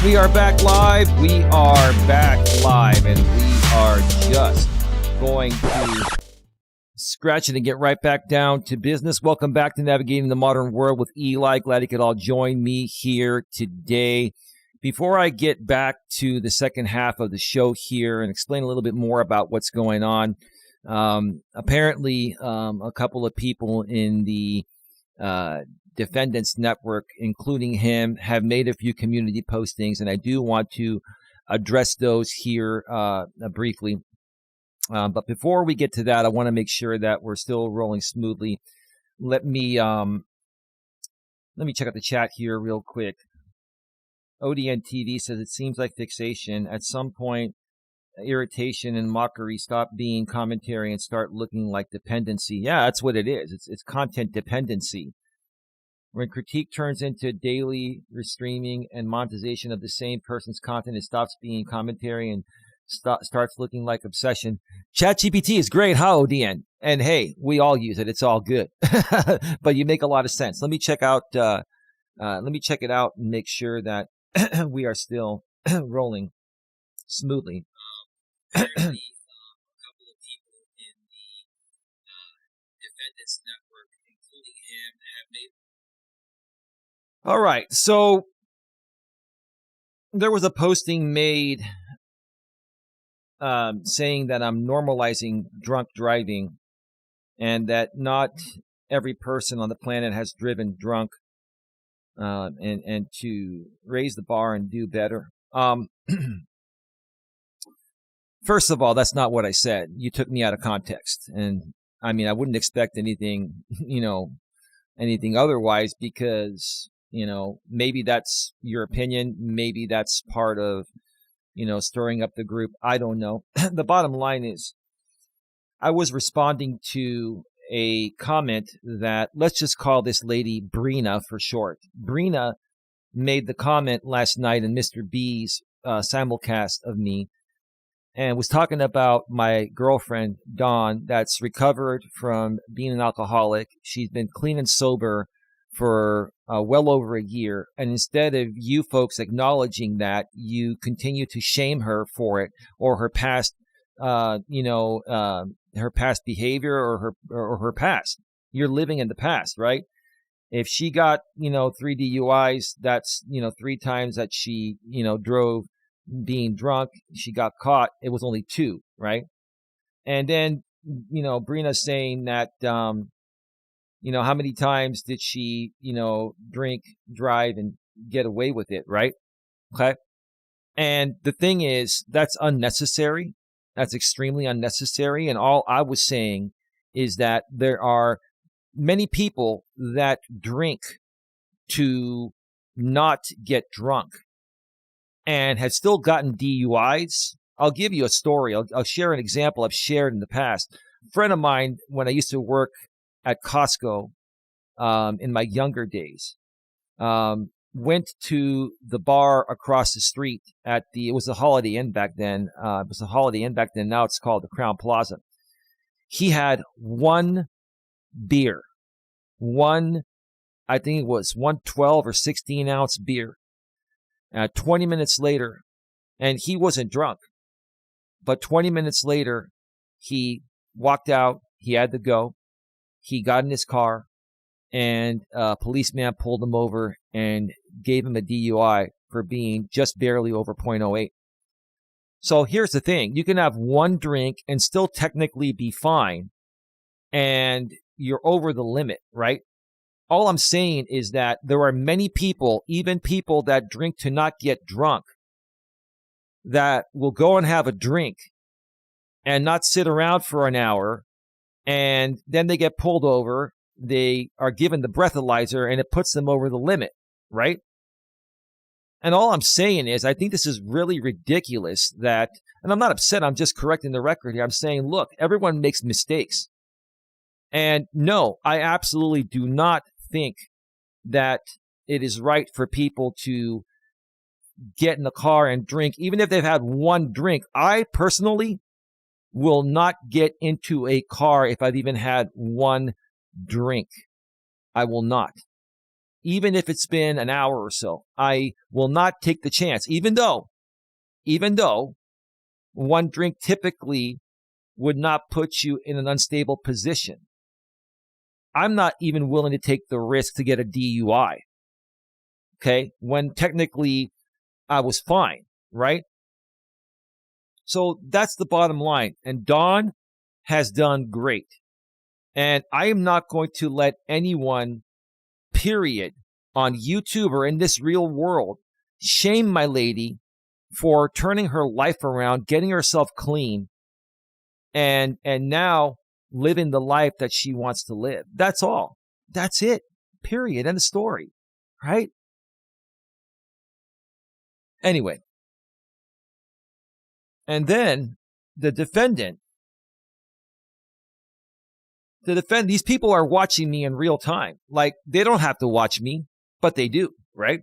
We are back live. We are back live, and we are just going to scratch it and get right back down to business. Welcome back to Navigating the Modern World with Eli. Glad you could all join me here today. Before I get back to the second half of the show here and explain a little bit more about what's going on, apparently a couple of people in the Defendants Network, including him, have made a few community postings, and I do want to address those here briefly. But before we get to that, I want to make sure that we're still rolling smoothly. Let me check out the chat here real quick. ODN TV says it seems like fixation. At some point, irritation and mockery stop being commentary and start looking like dependency. Yeah, that's what it is. It's content dependency. When critique turns into daily restreaming and monetization of the same person's content, it stops being commentary and starts looking like obsession. ChatGPT is great, huh, ODN? And hey, we all use it. It's all good. But you make a lot of sense. Let me check it out and make sure that we are still rolling smoothly. A couple of people in the Defendants Network, including him, have made. All right, so there was a posting made saying that I'm normalizing drunk driving and that not every person on the planet has driven drunk, and to raise the bar and do better. First of all, that's not what I said. You took me out of context. And I mean, I wouldn't expect anything, anything otherwise because, maybe that's your opinion. Maybe that's part of, stirring up the group. I don't know. The bottom line is I was responding to a comment that, let's just call this lady Brina for short. Brina made the comment last night in Mr. B's simulcast of me and was talking about my girlfriend, Dawn, that's recovered from being an alcoholic. She's been clean and sober for well over a year. And instead of you folks acknowledging that, you continue to shame her for it or her past, her past behavior or her past. You're living in the past, right? If she got, 3 DUIs, that's, 3 times that she, drove being drunk. She got caught. It was only 2, right? And then, Brina's saying that, how many times did she, drink, drive, and get away with it, right? Okay. And the thing is, that's unnecessary. That's extremely unnecessary. And all I was saying is that there are many people that drink to not get drunk and have still gotten DUIs. I'll give you a story. I'll share an example I've shared in the past. A friend of mine, when I used to work at Costco in my younger days, went to the bar across the street it was a Holiday Inn back then. It was a Holiday Inn back then. Now it's called the Crown Plaza. He had one beer, I think it was 12 or 16 ounce beer. 20 minutes later, and he wasn't drunk, but 20 minutes later, he walked out. He had to go. He got in his car, and a policeman pulled him over and gave him a DUI for being just barely over 0.08. So here's the thing. You can have one drink and still technically be fine, and you're over the limit, right? All I'm saying is that there are many people, even people that drink to not get drunk, that will go and have a drink and not sit around for an hour, and then they get pulled over. They are given the breathalyzer, and it puts them over the limit, right? And all I'm saying is, I think this is really ridiculous that, and I'm not upset, I'm just correcting the record here. I'm saying, look, everyone makes mistakes. And no, I absolutely do not think that it is right for people to get in the car and drink, even if they've had one drink. I personally will not get into a car if I've even had one drink. I will not. even if it's been an hour or so. I will not take the chance, even though one drink typically would not put you in an unstable position. I'm not even willing to take the risk to get a DUI. Okay, when technically I was fine, right? So that's the bottom line. And Dawn has done great. And I am not going to let anyone, period, on YouTube or in this real world, shame my lady for turning her life around, getting herself clean, and now living the life that she wants to live. That's all. That's it. Period. End of story. Right? Anyway. And then the defendant, these people are watching me in real time. Like, they don't have to watch me, but they do, right?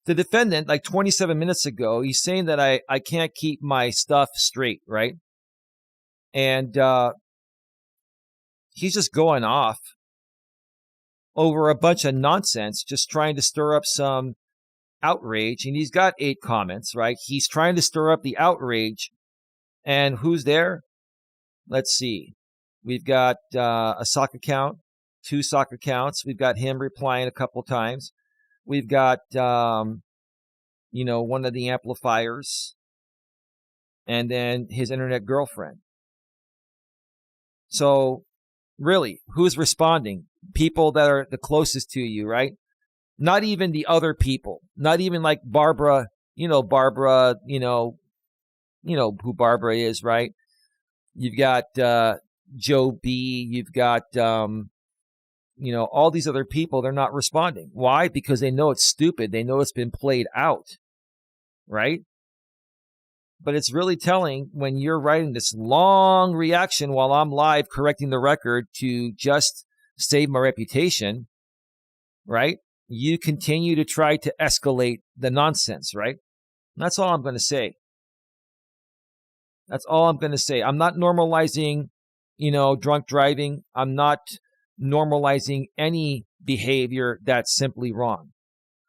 The defendant, like 27 minutes ago, he's saying that I can't keep my stuff straight, right? And he's just going off over a bunch of nonsense, just trying to stir up some outrage. And he's got 8 comments, right? He's trying to stir up the outrage. And who's there? Let's see. We've got a sock account, 2 sock accounts. We've got him replying a couple times. We've got, one of the amplifiers, and then his internet girlfriend. So, really, who's responding? People that are the closest to you, right? Not even the other people. Not even like Barbara, Barbara, who Barbara is, right? You've got Joe B. You've got, all these other people. They're not responding. Why? Because they know it's stupid. They know it's been played out, right? But it's really telling when you're writing this long reaction while I'm live correcting the record to just save my reputation, right? You continue to try to escalate the nonsense, right? And that's all I'm going to say. That's all I'm going to say. I'm not normalizing, drunk driving. I'm not normalizing any behavior that's simply wrong.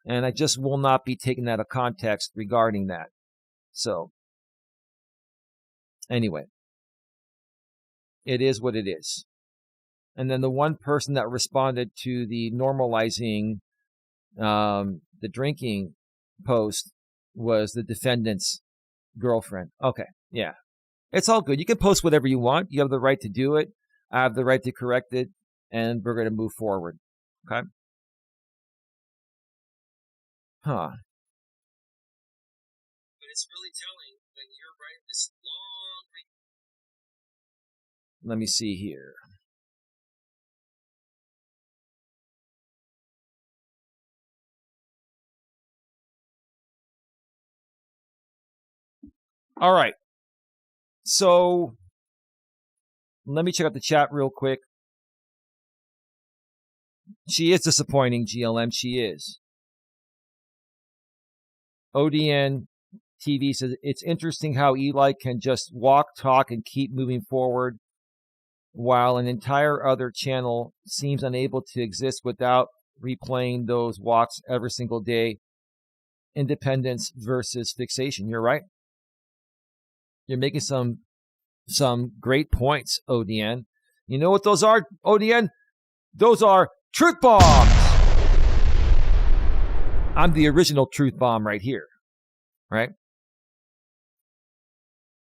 And I just will not be taken out of context regarding that. So, anyway, it is what it is. And then the one person that responded to the normalizing the drinking post was the defendant's girlfriend. Okay, yeah. It's all good. You can post whatever you want. You have the right to do it. I have the right to correct it. And we're going to move forward. Okay? Huh. But it's really telling when you're writing this long... Let me see here. All right. So, let me check out the chat real quick. She is disappointing, GLM. She is. ODN TV says, it's interesting how Eli can just walk, talk, and keep moving forward while an entire other channel seems unable to exist without replaying those walks every single day. Independence versus fixation. You're right. You're making some great points, ODN. You know what those are, ODN? Those are truth bombs. I'm the original truth bomb right here, right?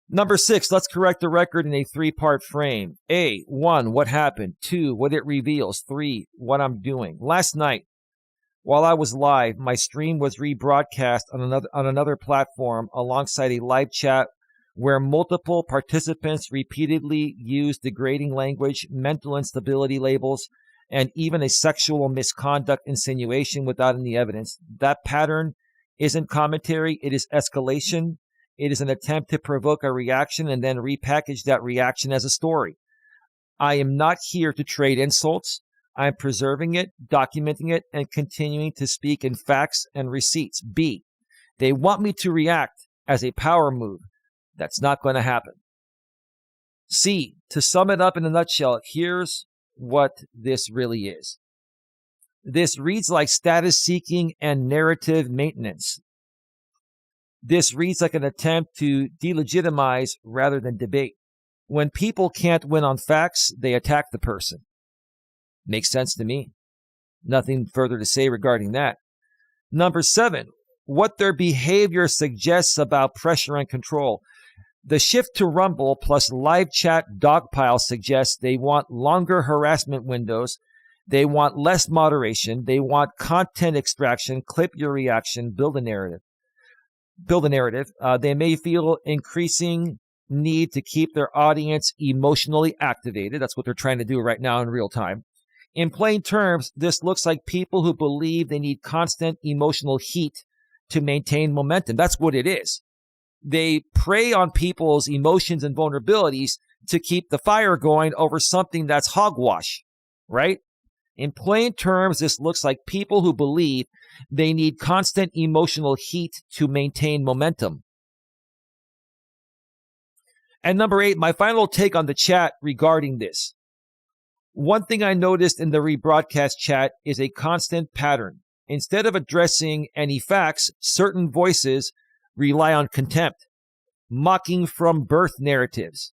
Number 6, let's correct the record in a 3-part frame. A, 1, what happened? 2, what it reveals. 3, what I'm doing. Last night, while I was live, my stream was rebroadcast on another platform alongside a live chat where multiple participants repeatedly used degrading language, mental instability labels, and even a sexual misconduct insinuation without any evidence. That pattern isn't commentary, it is escalation. It is an attempt to provoke a reaction and then repackage that reaction as a story. I am not here to trade insults. I am preserving it, documenting it, and continuing to speak in facts and receipts. B, they want me to react as a power move. That's not going to happen. C, to sum it up in a nutshell, here's what this really is. This reads like status seeking and narrative maintenance. This reads like an attempt to delegitimize rather than debate. When people can't win on facts, they attack the person. Makes sense to me. Nothing further to say regarding that. Number 7, what their behavior suggests about pressure and control. The shift to Rumble plus live chat dogpile suggests they want longer harassment windows. They want less moderation. They want content extraction, clip your reaction, build a narrative. They may feel increasing need to keep their audience emotionally activated. That's what they're trying to do right now in real time. In plain terms, this looks like people who believe they need constant emotional heat to maintain momentum. That's what it is. They prey on people's emotions and vulnerabilities to keep the fire going over something that's hogwash, right? In plain terms, this looks like people who believe they need constant emotional heat to maintain momentum. And number 8, my final take on the chat regarding this. One thing I noticed in the rebroadcast chat is a constant pattern. Instead of addressing any facts, certain voices rely on contempt, mocking from birth narratives,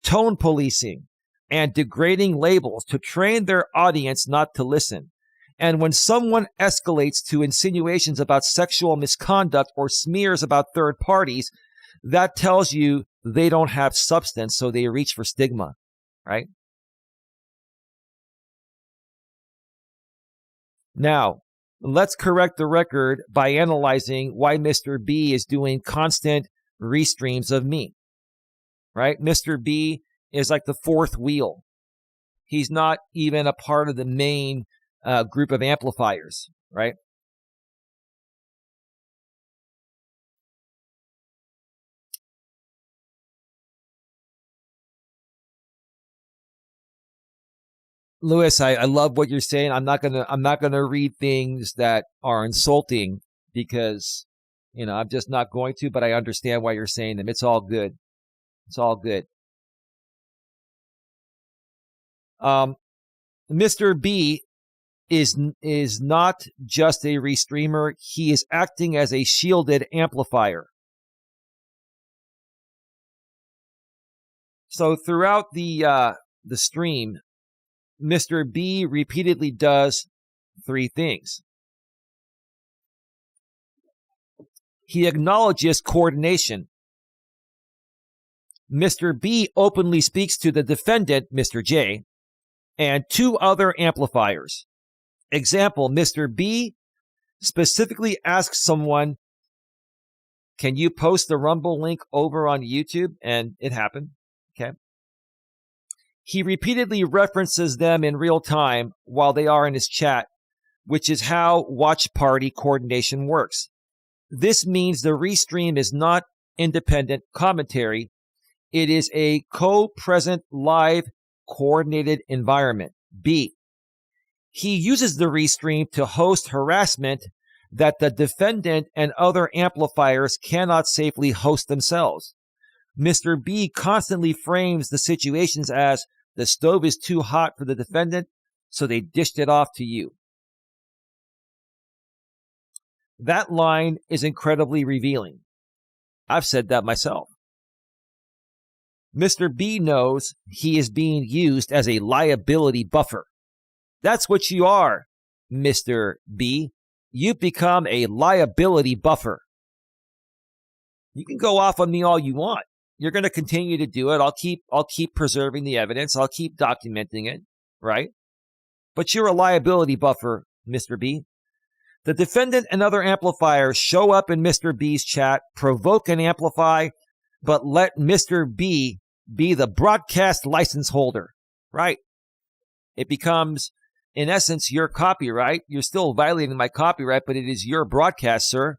tone policing, and degrading labels to train their audience not to listen. And when someone escalates to insinuations about sexual misconduct or smears about third parties, that tells you they don't have substance, so they reach for stigma, right? Now, let's correct the record by analyzing why Mr. B is doing constant restreams of me, right? Mr. B is like the fourth wheel. He's not even a part of the main group of amplifiers, right? Lewis, I love what you're saying. I'm not gonna read things that are insulting because, I'm just not going to, but I understand why you're saying them. It's all good. It's all good. Mr. B is not just a restreamer. He is acting as a shielded amplifier. So throughout the stream, Mr. B repeatedly does 3 things. He acknowledges coordination. Mr. B openly speaks to the defendant, Mr. J, and 2 other amplifiers. Example, Mr. B specifically asks someone, can you post the Rumble link over on YouTube? And it happened. Okay. He repeatedly references them in real time while they are in his chat, which is how watch party coordination works. This means the restream is not independent commentary. It is a co-present live coordinated environment. B. He uses the restream to host harassment that the defendant and other amplifiers cannot safely host themselves. Mr. B constantly frames the situations as the stove is too hot for the defendant, so they dished it off to you. That line is incredibly revealing. I've said that myself. Mr. B knows he is being used as a liability buffer. That's what you are, Mr. B. You've become a liability buffer. You can go off on me all you want. You're going to continue to do it. I'll keep preserving the evidence. I'll keep documenting it, right? But you're a liability buffer, Mr. B. The defendant and other amplifiers show up in Mr. B's chat, provoke and amplify, but let Mr. B be the broadcast license holder, right? It becomes, in essence, your copyright. You're still violating my copyright, but it is your broadcast, sir.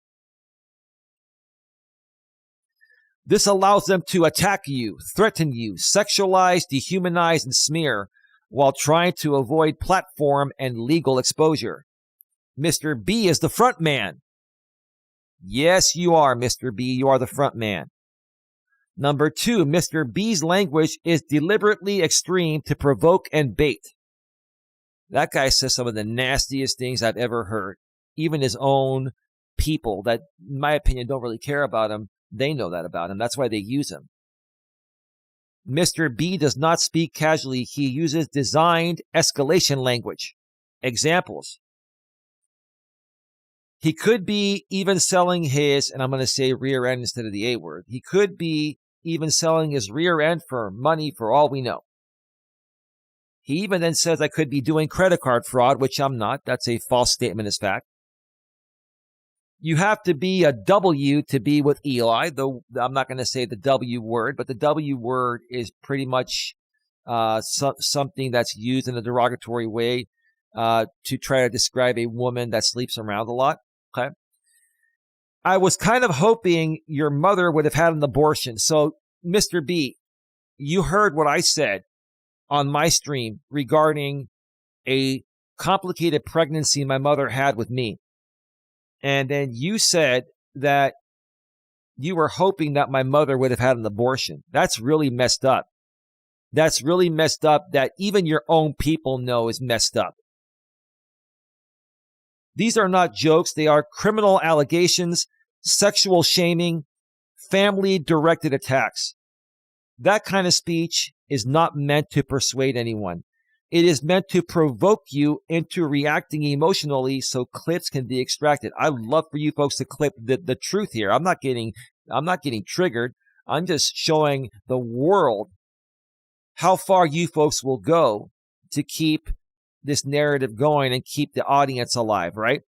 This allows them to attack you, threaten you, sexualize, dehumanize, and smear while trying to avoid platform and legal exposure. Mr. B is the front man. Yes, you are, Mr. B. You are the front man. Number 2, Mr. B's language is deliberately extreme to provoke and bait. That guy says some of the nastiest things I've ever heard. Even his own people that, in my opinion, don't really care about him, they know that about him. That's why they use him. Mr. B does not speak casually. He uses designed escalation language. Examples. He could be even selling his, and I'm going to say rear end instead of the A word. He could be even selling his rear end for money for all we know. He even then says I could be doing credit card fraud, which I'm not. That's a false statement as fact. You have to be a W to be with Eli, though I'm not going to say the W word, but the W word is pretty much something that's used in a derogatory way to try to describe a woman that sleeps around a lot. Okay. I was kind of hoping your mother would have had an abortion. So, Mr. B, you heard what I said on my stream regarding a complicated pregnancy my mother had with me. And then you said that you were hoping that my mother would have had an abortion. That's really messed up. That's really messed up that even your own people know is messed up. These are not jokes. They are criminal allegations, sexual shaming, family-directed attacks. That kind of speech is not meant to persuade anyone. It is meant to provoke you into reacting emotionally so clips can be extracted. I love for you folks to clip the truth here. I'm not getting triggered. I'm just showing the world how far you folks will go to keep this narrative going and keep the audience alive, right?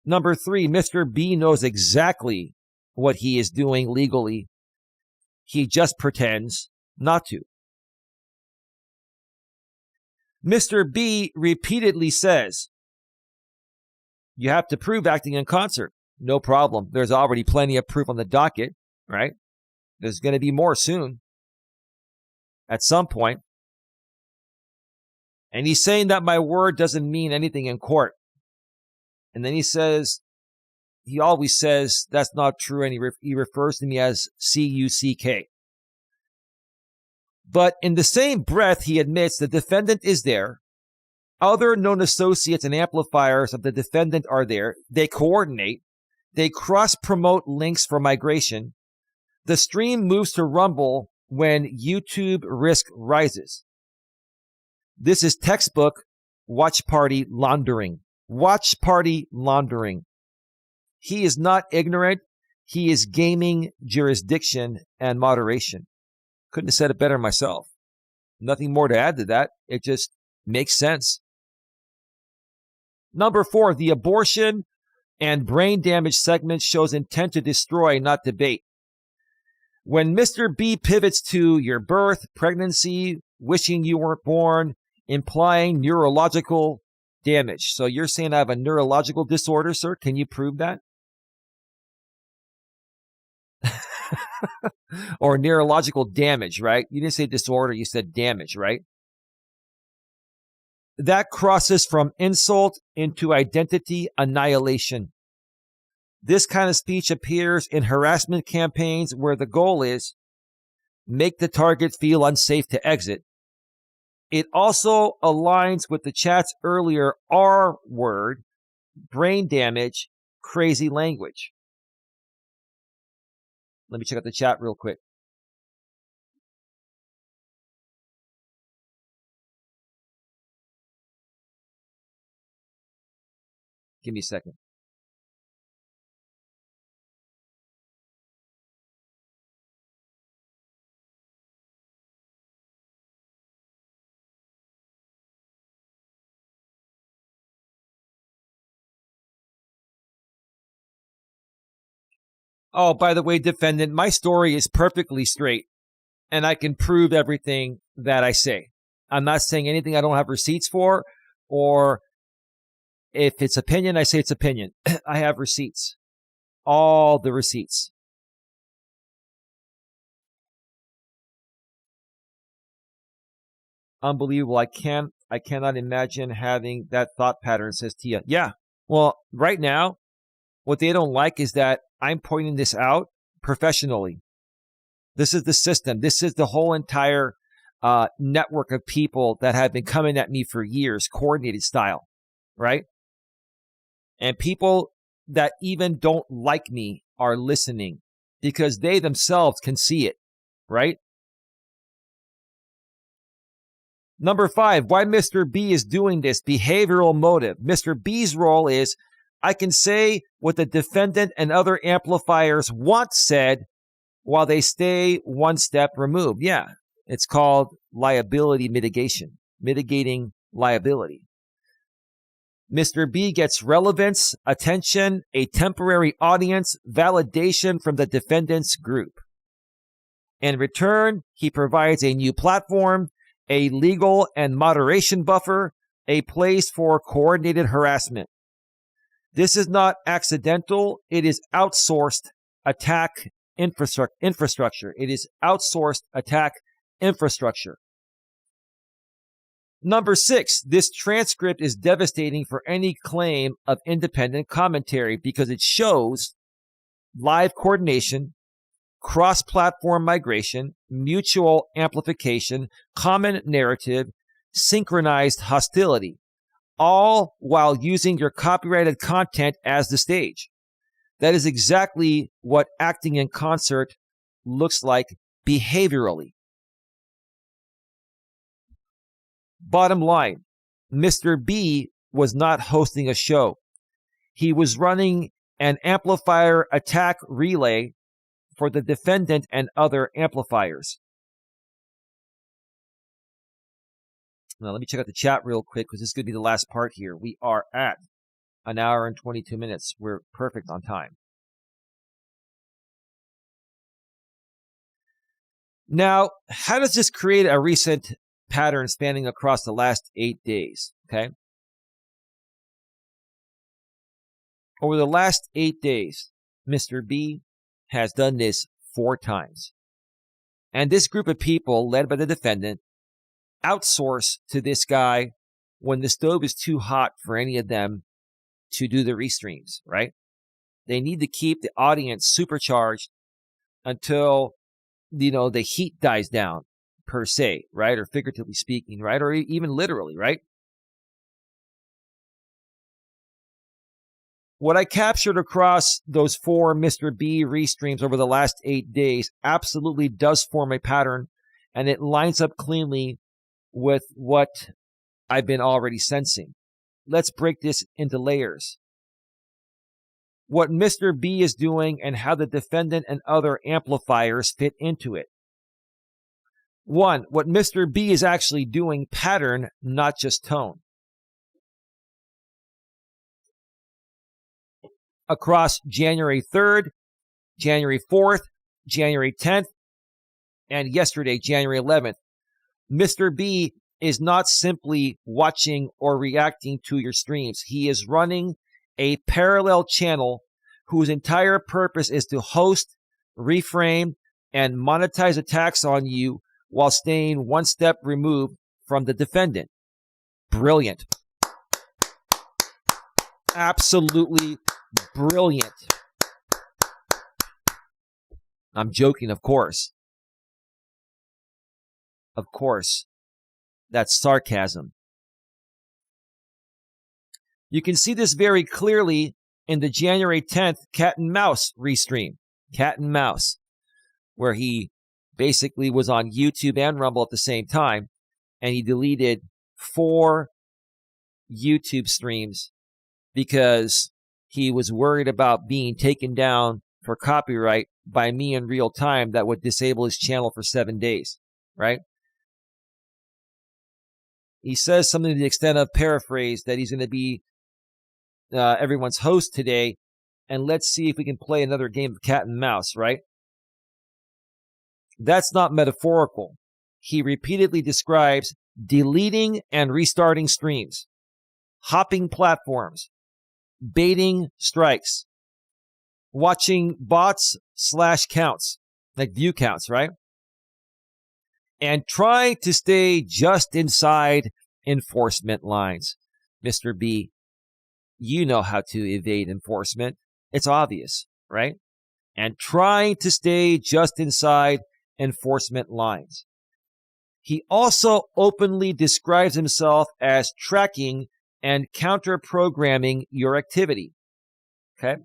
Number 3, Mr. B knows exactly what he is doing legally. He just pretends not to. Mr. B repeatedly says, you have to prove acting in concert. No problem. There's already plenty of proof on the docket, right? There's going to be more soon at some point. And he's saying that my word doesn't mean anything in court. And then he always says that's not true, and he refers to me as C-U-C-K. But in the same breath, he admits the defendant is there. Other known associates and amplifiers of the defendant are there. They coordinate. They cross-promote links for migration. The stream moves to Rumble when YouTube risk rises. This is textbook watch party laundering. Watch party laundering. He is not ignorant. He is gaming jurisdiction and moderation. Couldn't have said it better myself. Nothing more to add to that. It just makes sense. Number 4, the abortion and brain damage segment shows intent to destroy, not debate. When Mr. B pivots to your birth, pregnancy, wishing you weren't born, implying neurological damage. So you're saying I have a neurological disorder, sir? Can you prove that? Or neurological damage, right? You didn't say disorder, you said damage, right? That crosses from insult into identity annihilation. This kind of speech appears in harassment campaigns where the goal is make the target feel unsafe to exit. It also aligns with the chat's earlier R word, brain damage, crazy language. Let me check out the chat real quick. Give me a second. Oh, by the way, defendant, my story is perfectly straight, and I can prove everything that I say. I'm not saying anything I don't have receipts for, or if it's opinion, I say it's opinion. I have receipts. All the receipts. Unbelievable. I cannot imagine having that thought pattern, says Tia. Yeah. Well, right now, what they don't like is that I'm pointing this out professionally. This is the system. This is the whole entire network of people that have been coming at me for years, coordinated style, right? And people that even don't like me are listening because they themselves can see it, right? Number 5, why Mr. B is doing this, behavioral motive. Mr. B's role is, I can say what the defendant and other amplifiers want said while they stay one step removed. Yeah, it's called liability mitigation, mitigating liability. Mr. B gets relevance, attention, a temporary audience, validation from the defendant's group. In return, he provides a new platform, a legal and moderation buffer, a place for coordinated harassment. This is not accidental. It is outsourced attack infrastructure. It is outsourced attack infrastructure. Number 6, this transcript is devastating for any claim of independent commentary because it shows live coordination, cross-platform migration, mutual amplification, common narrative, synchronized hostility, all while using your copyrighted content as the stage. That is exactly what acting in concert looks like behaviorally. Bottom line, Mr. B was not hosting a show. He was running an amplifier attack relay for the defendant and other amplifiers. Now, let me check out the chat real quick because this is going to be the last part here. We are at an hour and 22 minutes. We're perfect on time. Now, how does this create a recent pattern spanning across the last 8 days? Okay. Over the last 8 days, Mr. B has done this 4 times. And this group of people, led by the defendant, outsource to this guy when the stove is too hot for any of them to do the restreams, right? They need to keep the audience supercharged until, the heat dies down, per se, right? Or figuratively speaking, right? Or even literally, right? What I captured across those 4 Mr. B restreams over the last 8 days absolutely does form a pattern, and it lines up cleanly with what I've been already sensing. Let's break this into layers. What Mr. B is doing and how the defendant and other amplifiers fit into it. 1, what Mr. B is actually doing, pattern, not just tone. Across January 3rd, January 4th, January 10th, and yesterday, January 11th, Mr. B is not simply watching or reacting to your streams. He is running a parallel channel whose entire purpose is to host, reframe, and monetize attacks on you while staying one step removed from the defendant. Brilliant. Absolutely brilliant. I'm joking, of course. Of course. That's sarcasm. You can see this very clearly in the January 10th Cat and Mouse restream. Cat and Mouse, where he basically was on YouTube and Rumble at the same time, and he deleted 4 YouTube streams because he was worried about being taken down for copyright by me in real time that would disable his channel for 7 days, right? He says something to the extent of, paraphrase, that he's going to be everyone's host today, and let's see if we can play another game of cat and mouse, right? That's not metaphorical. He repeatedly describes deleting and restarting streams, hopping platforms, baiting strikes, watching bots / counts, like view counts, right? And trying to stay just inside enforcement lines. Mr. B, you know how to evade enforcement. It's obvious, right? And trying to stay just inside enforcement lines. He also openly describes himself as tracking and counter-programming your activity. Okay?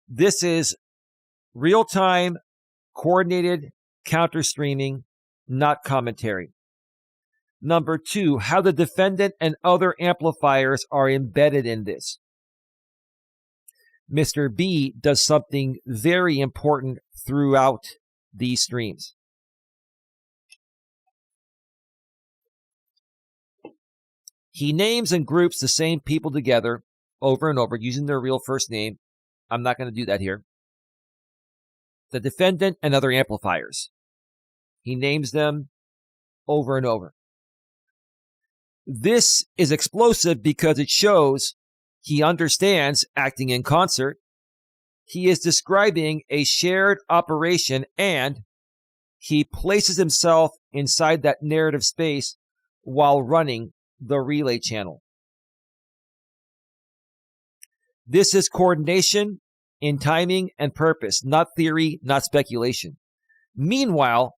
This is real-time, coordinated counter-streaming, not commentary. Number 2, how the defendant and other amplifiers are embedded in this. Mr. B does something very important throughout these streams. He names and groups the same people together over and over using their real first name. I'm not going to do that here. The defendant and other amplifiers. He names them over and over. This is explosive because it shows he understands acting in concert. He is describing a shared operation and he places himself inside that narrative space while running the relay channel. This is coordination in timing and purpose, not theory, not speculation. Meanwhile,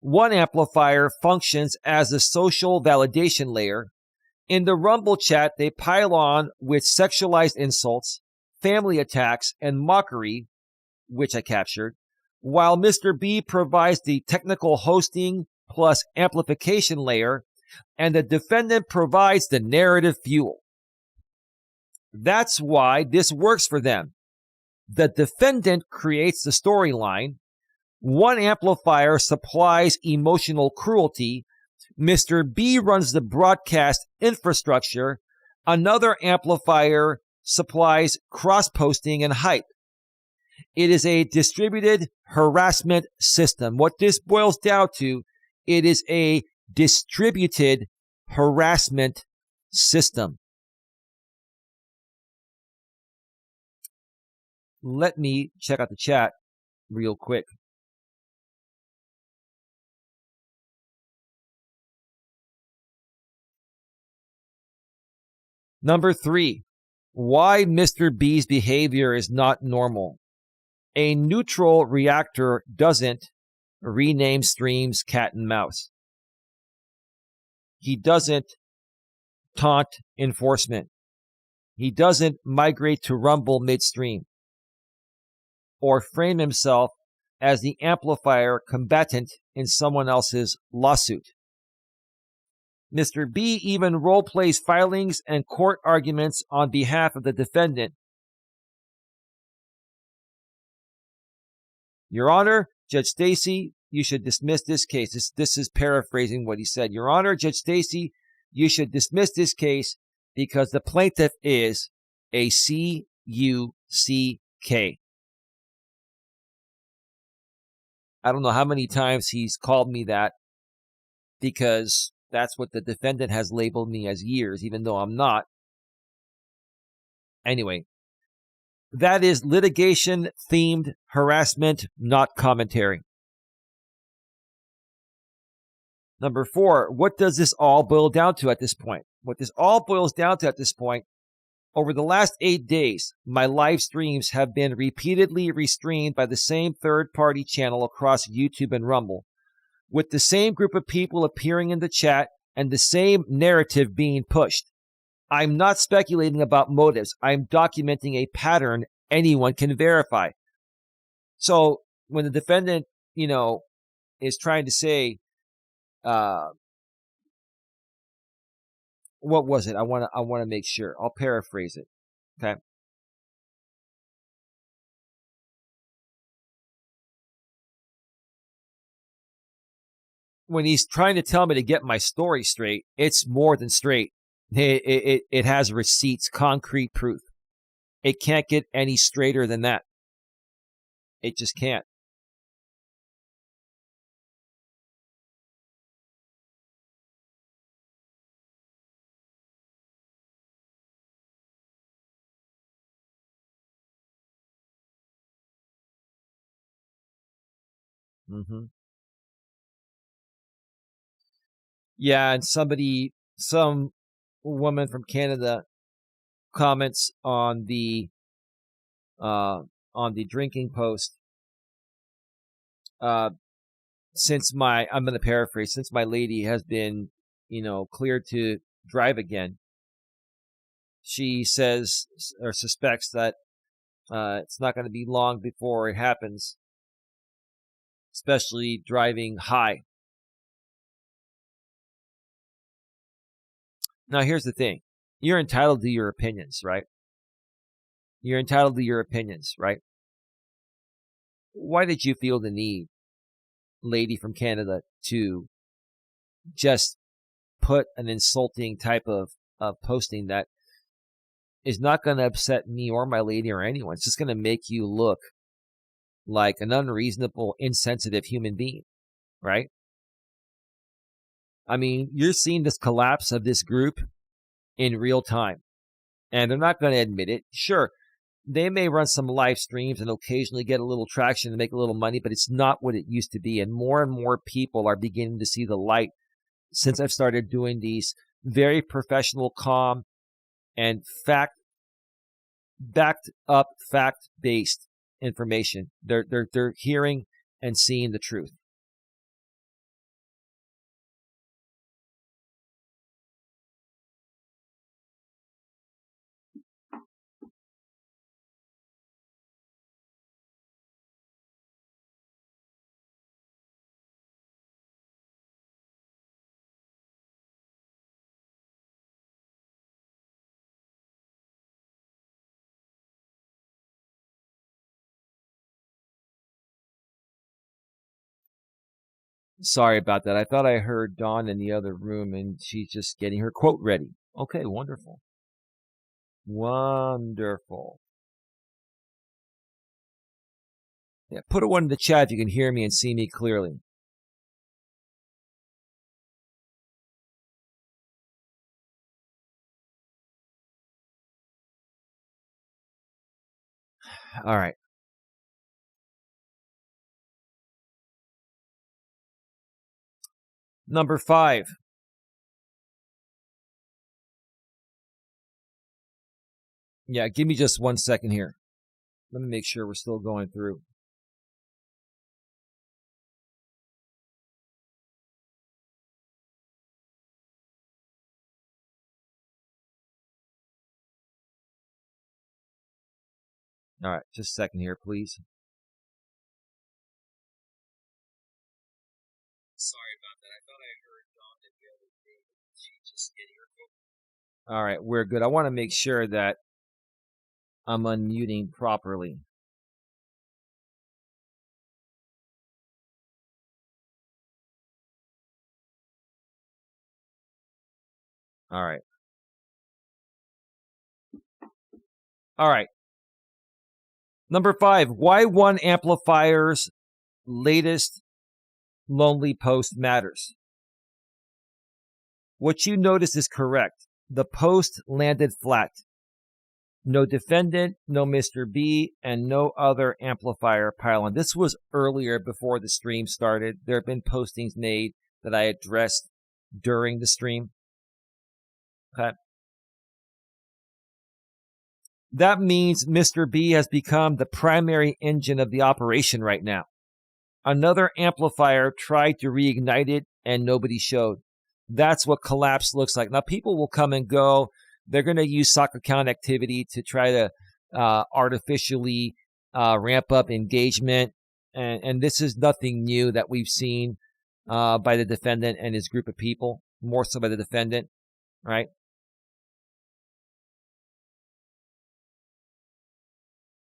one amplifier functions as a social validation layer. In the Rumble chat, they pile on with sexualized insults, family attacks, and mockery, which I captured, while Mr. B provides the technical hosting plus amplification layer, and the defendant provides the narrative fuel. That's why this works for them. The defendant creates the storyline. One amplifier supplies emotional cruelty. Mr. B runs the broadcast infrastructure. Another amplifier supplies cross-posting and hype. It is a distributed harassment system. What this boils down to, it is a distributed harassment system. Let me check out the chat real quick. Number 3, why Mr. B's behavior is not normal. A neutral reactor doesn't rename streams cat and mouse. He doesn't taunt enforcement. He doesn't migrate to Rumble midstream or frame himself as the amplifier combatant in someone else's lawsuit. Mr. B even role-plays filings and court arguments on behalf of the defendant. Your Honor, Judge Stacy, you should dismiss this case. This is paraphrasing what he said. Your Honor, Judge Stacy, you should dismiss this case because the plaintiff is a CUCK. I don't know how many times he's called me that because that's what the defendant has labeled me as years, even though I'm not. Anyway, that is litigation-themed harassment, not commentary. Number 4, what does this all boil down to at this point? What this all boils down to at this point, over the last 8 days, my live streams have been repeatedly restreamed by the same third-party channel across YouTube and Rumble, with the same group of people appearing in the chat and the same narrative being pushed. I'm not speculating about motives. I'm documenting a pattern anyone can verify. So when the defendant, is trying to say, what was it? I want to make sure. I'll paraphrase it. Okay. When he's trying to tell me to get my story straight, it's more than straight. It has receipts, concrete proof. It can't get any straighter than that. It just can't. Mm-hmm. Yeah, and some woman from Canada comments on the on the drinking post. I'm going to paraphrase, since my lady has been, cleared to drive again, she says or suspects that it's not going to be long before it happens, especially driving high. Now, here's the thing. You're entitled to your opinions, right? You're entitled to your opinions, right? Why did you feel the need, lady from Canada, to just put an insulting type of posting that is not going to upset me or my lady or anyone? It's just going to make you look like an unreasonable, insensitive human being, right? I mean, you're seeing this collapse of this group in real time, and they're not going to admit it. Sure, they may run some live streams and occasionally get a little traction and make a little money, but it's not what it used to be. And more people are beginning to see the light since I've started doing these very professional, calm, and backed up, fact-based information. They're hearing and seeing the truth. Sorry about that. I thought I heard Dawn in the other room, and she's just getting her quote ready. Okay, wonderful. Wonderful. Yeah, put a one in the chat if you can hear me and see me clearly. All right. Number 5. Yeah, give me just 1 second here. Let me make sure we're still going through. All right, just a second here, please. Sorry about that. I thought I heard Dawn in the other room. She's just getting her quote. All right, we're good. I want to make sure that I'm unmuting properly. All right. All right. Number 5, why one amplifier's latest lonely post matters. What you noticed is correct. The post landed flat. No defendant, no Mr. B, and no other amplifier pylon. This was earlier before the stream started. There have been postings made that I addressed during the stream. Okay. That means Mr. B has become the primary engine of the operation right now. Another amplifier tried to reignite it and nobody showed. That's what collapse looks like. Now, people will come and go. They're going to use sock account activity to try to artificially ramp up engagement. And this is nothing new that we've seen by the defendant and his group of people, more so by the defendant, right?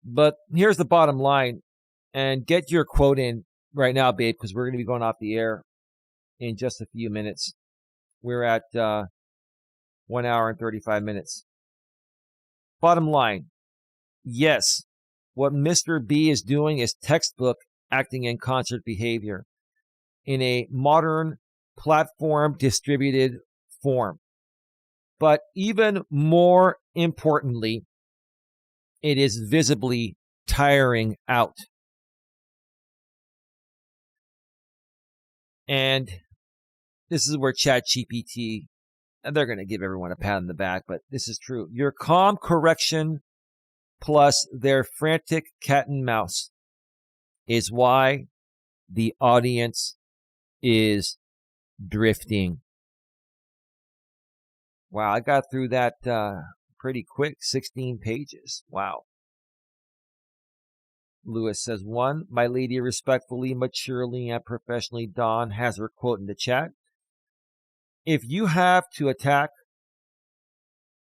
But here's the bottom line, and get your quote in right now, babe, because we're going to be going off the air in just a few minutes. We're at 1 hour and 35 minutes. Bottom line, yes, what Mr. B is doing is textbook acting in concert behavior in a modern platform distributed form. But even more importantly, it is visibly tiring out. And this is where ChatGPT, and they're going to give everyone a pat on the back, but this is true. Your calm correction plus their frantic cat and mouse is why the audience is drifting. Wow, I got through that pretty quick, 16 pages. Wow. Lewis says, 1, my lady respectfully, maturely, and professionally, Dawn has her quote in the chat. If you have to attack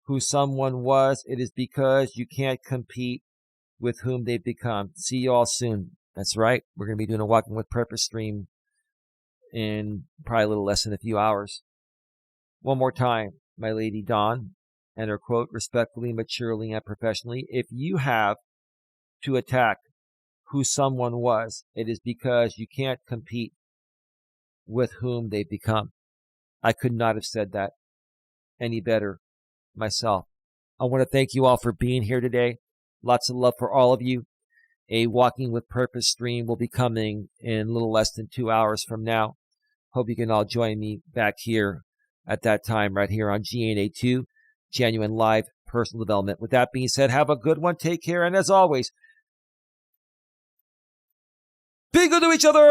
who someone was, it is because you can't compete with whom they've become. See you all soon. That's right. We're going to be doing a Walking with Purpose stream in probably a little less than a few hours. One more time, my lady Dawn, and her quote, respectfully, maturely, and professionally. If you have to attack who someone was, it is because you can't compete with whom they've become. I could not have said that any better myself. I want to thank you all for being here today. Lots of love for all of you. A Walking with Purpose stream will be coming in a little less than 2 hours from now. Hope you can all join me back here at that time right here on GNA2, Genuine Live Personal Development. With that being said, have a good one. Take care. And as always, be good to each other.